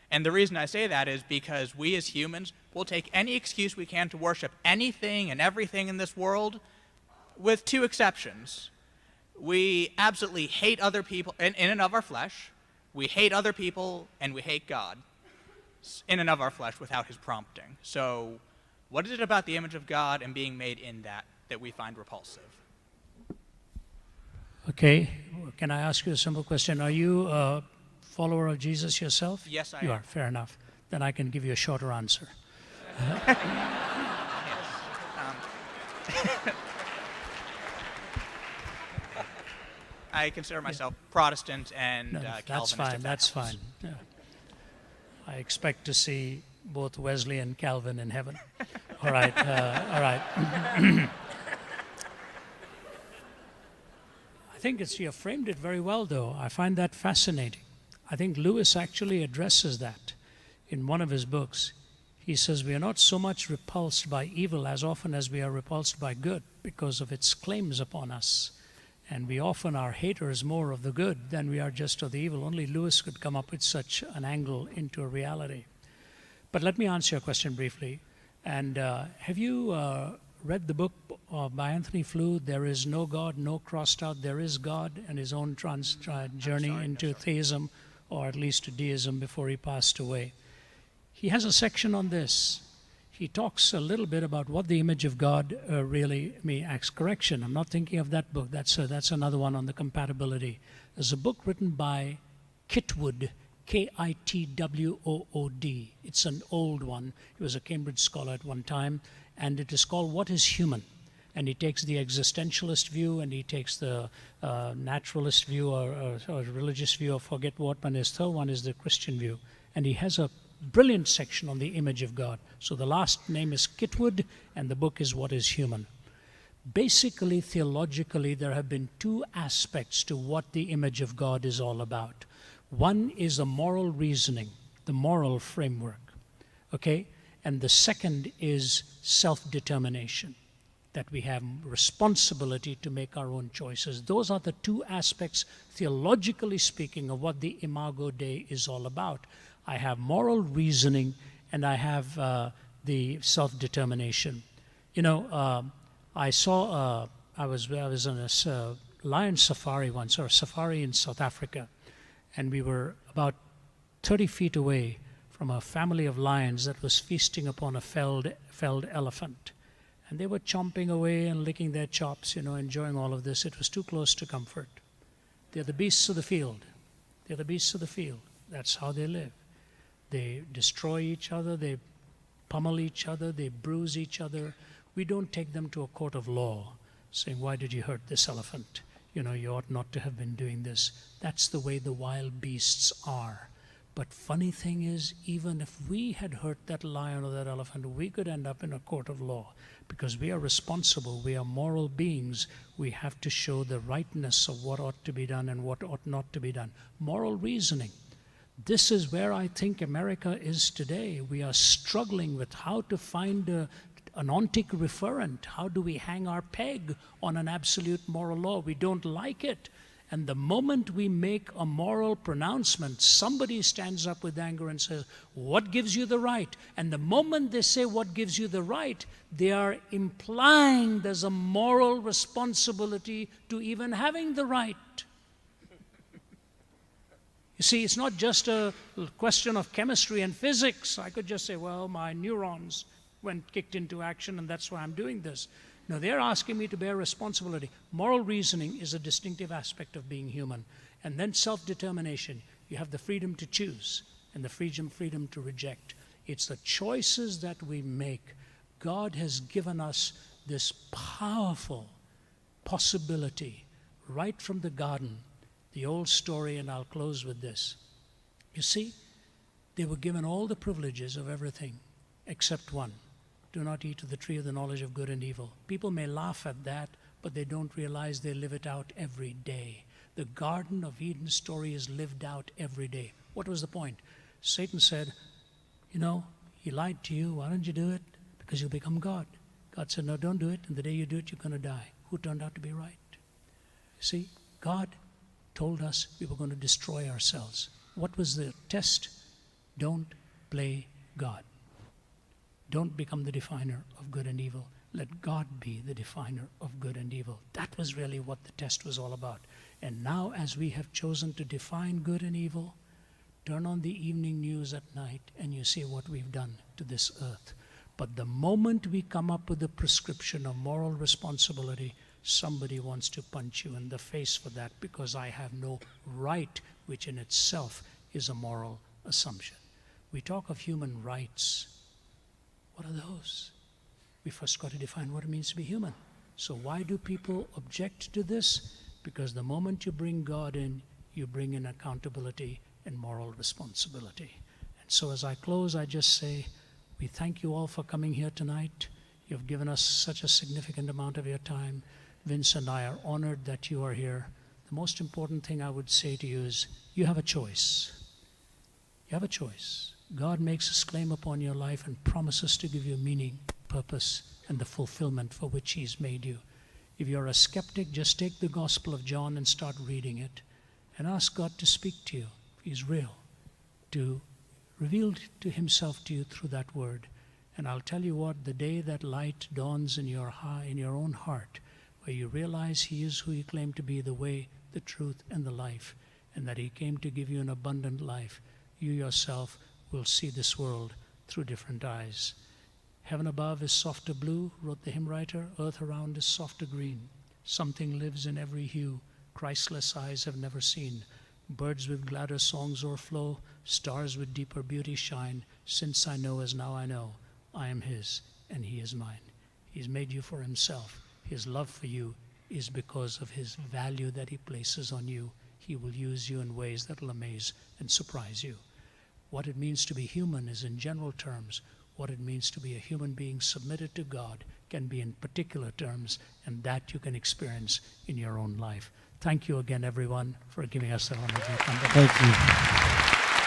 And the reason I say that is because we as humans will take any excuse we can to worship anything and everything in this world, with two exceptions. We absolutely hate other people in and of our flesh. We hate other people and we hate God in and of our flesh without his prompting. So what is it about the image of God and being made in that we find repulsive? Okay, can I ask you a simple question? Are you a follower of Jesus yourself? Yes, I am. You are, fair enough. Then I can give you a shorter answer. I consider myself Protestant and No, Calvinist. that's fine. Yeah. I expect to see both Wesley and Calvin in heaven. All right, all right. I think you framed it very well, though. I find that fascinating. I think Lewis actually addresses that in one of his books. He says we are not so much repulsed by evil as often as we are repulsed by good because of its claims upon us. And we often are haters more of the good than we are just of the evil. Only Lewis could come up with such an angle into a reality. But let me answer your question briefly. And have you read the book by Anthony Flew, There Is No God, No Crossed Out, There Is God, and his own journey into theism, or at least to deism before he passed away? He has a section on this. He talks a little bit about what the image of God really means. Correction, I'm not thinking of that book. That's another one on the compatibility. There's a book written by Kitwood, Kitwood. It's an old one. He was a Cambridge scholar at one time, and it is called What is Human? And he takes the existentialist view, and he takes the naturalist view or religious view, or forget what one is. Third one is the Christian view. And he has a brilliant section on the image of God. So the last name is Kitwood, and the book is What is Human? Basically, theologically, there have been two aspects to what the image of God is all about. One is the moral reasoning, the moral framework, okay? And the second is self-determination, that we have responsibility to make our own choices. Those are the two aspects, theologically speaking, of what the Imago Dei is all about. I have moral reasoning, and I have the self-determination. You know, I was on a lion safari once, or a safari in South Africa, and we were about 30 feet away from a family of lions that was feasting upon a felled elephant. And they were chomping away and licking their chops, you know, enjoying all of this. It was too close to comfort. They're the beasts of the field. They're the beasts of the field. That's how they live. They destroy each other, they pummel each other, they bruise each other. We don't take them to a court of law saying, why did you hurt this elephant? You know, you ought not to have been doing this. That's the way the wild beasts are. But funny thing is, even if we had hurt that lion or that elephant, we could end up in a court of law because we are responsible. We are moral beings. We have to show the rightness of what ought to be done and what ought not to be done. Moral reasoning. This is where I think America is today. We are struggling with how to find an ontic referent. How do we hang our peg on an absolute moral law? We don't like it. And the moment we make a moral pronouncement, somebody stands up with anger and says, what gives you the right? And the moment they say what gives you the right, they are implying there's a moral responsibility to even having the right. You see, it's not just a question of chemistry and physics. I could just say, well, my neurons went kicked into action, and that's why I'm doing this. No, they're asking me to bear responsibility. Moral reasoning is a distinctive aspect of being human. And then self-determination. You have the freedom to choose and the freedom to reject. It's the choices that we make. God has given us this powerful possibility right from the garden. The old story, and I'll close with this. You see, they were given all the privileges of everything except one. Do not eat of the tree of the knowledge of good and evil. People may laugh at that, but they don't realize they live it out every day. The Garden of Eden story is lived out every day. What was the point? Satan said, you know, he lied to you. Why don't you do it? Because you'll become God. God said, no, don't do it. And the day you do it, you're going to die. Who turned out to be right? See, God told us we were going to destroy ourselves. What was the test? Don't play God. Don't become the definer of good and evil. Let God be the definer of good and evil. That was really what the test was all about. And now, as we have chosen to define good and evil, turn on the evening news at night and you see what we've done to this earth. But the moment we come up with a prescription of moral responsibility, somebody wants to punch you in the face for that, because I have no right, which in itself is a moral assumption. We talk of human rights. What are those? We first got to define what it means to be human. So why do people object to this? Because the moment you bring God in, you bring in accountability and moral responsibility. And so as I close, I just say, we thank you all for coming here tonight. You've given us such a significant amount of your time. Vince and I are honored that you are here. The most important thing I would say to you is, you have a choice. You have a choice. God makes his claim upon your life and promises to give you meaning, purpose, and the fulfillment for which he's made you. If you're a skeptic, just take the Gospel of John and start reading it and ask God to speak to you, if he's real, to reveal to himself to you through that word. And I'll tell you what, the day that light dawns in your own heart, where you realize he is who he claimed to be, the way, the truth, and the life, and that he came to give you an abundant life, you yourself will see this world through different eyes. Heaven above is softer blue, wrote the hymn writer. Earth around is softer green. Something lives in every hue Christless eyes have never seen. Birds with gladder songs o'erflow, stars with deeper beauty shine. Since I know as now I know, I am his and he is mine. He's made you for himself. His love for you is because of his value that he places on you. He will use you in ways that will amaze and surprise you. What it means to be human is in general terms. What it means to be a human being submitted to God can be in particular terms, and that you can experience in your own life. Thank you again, everyone, for giving us the honor to come. Thank you.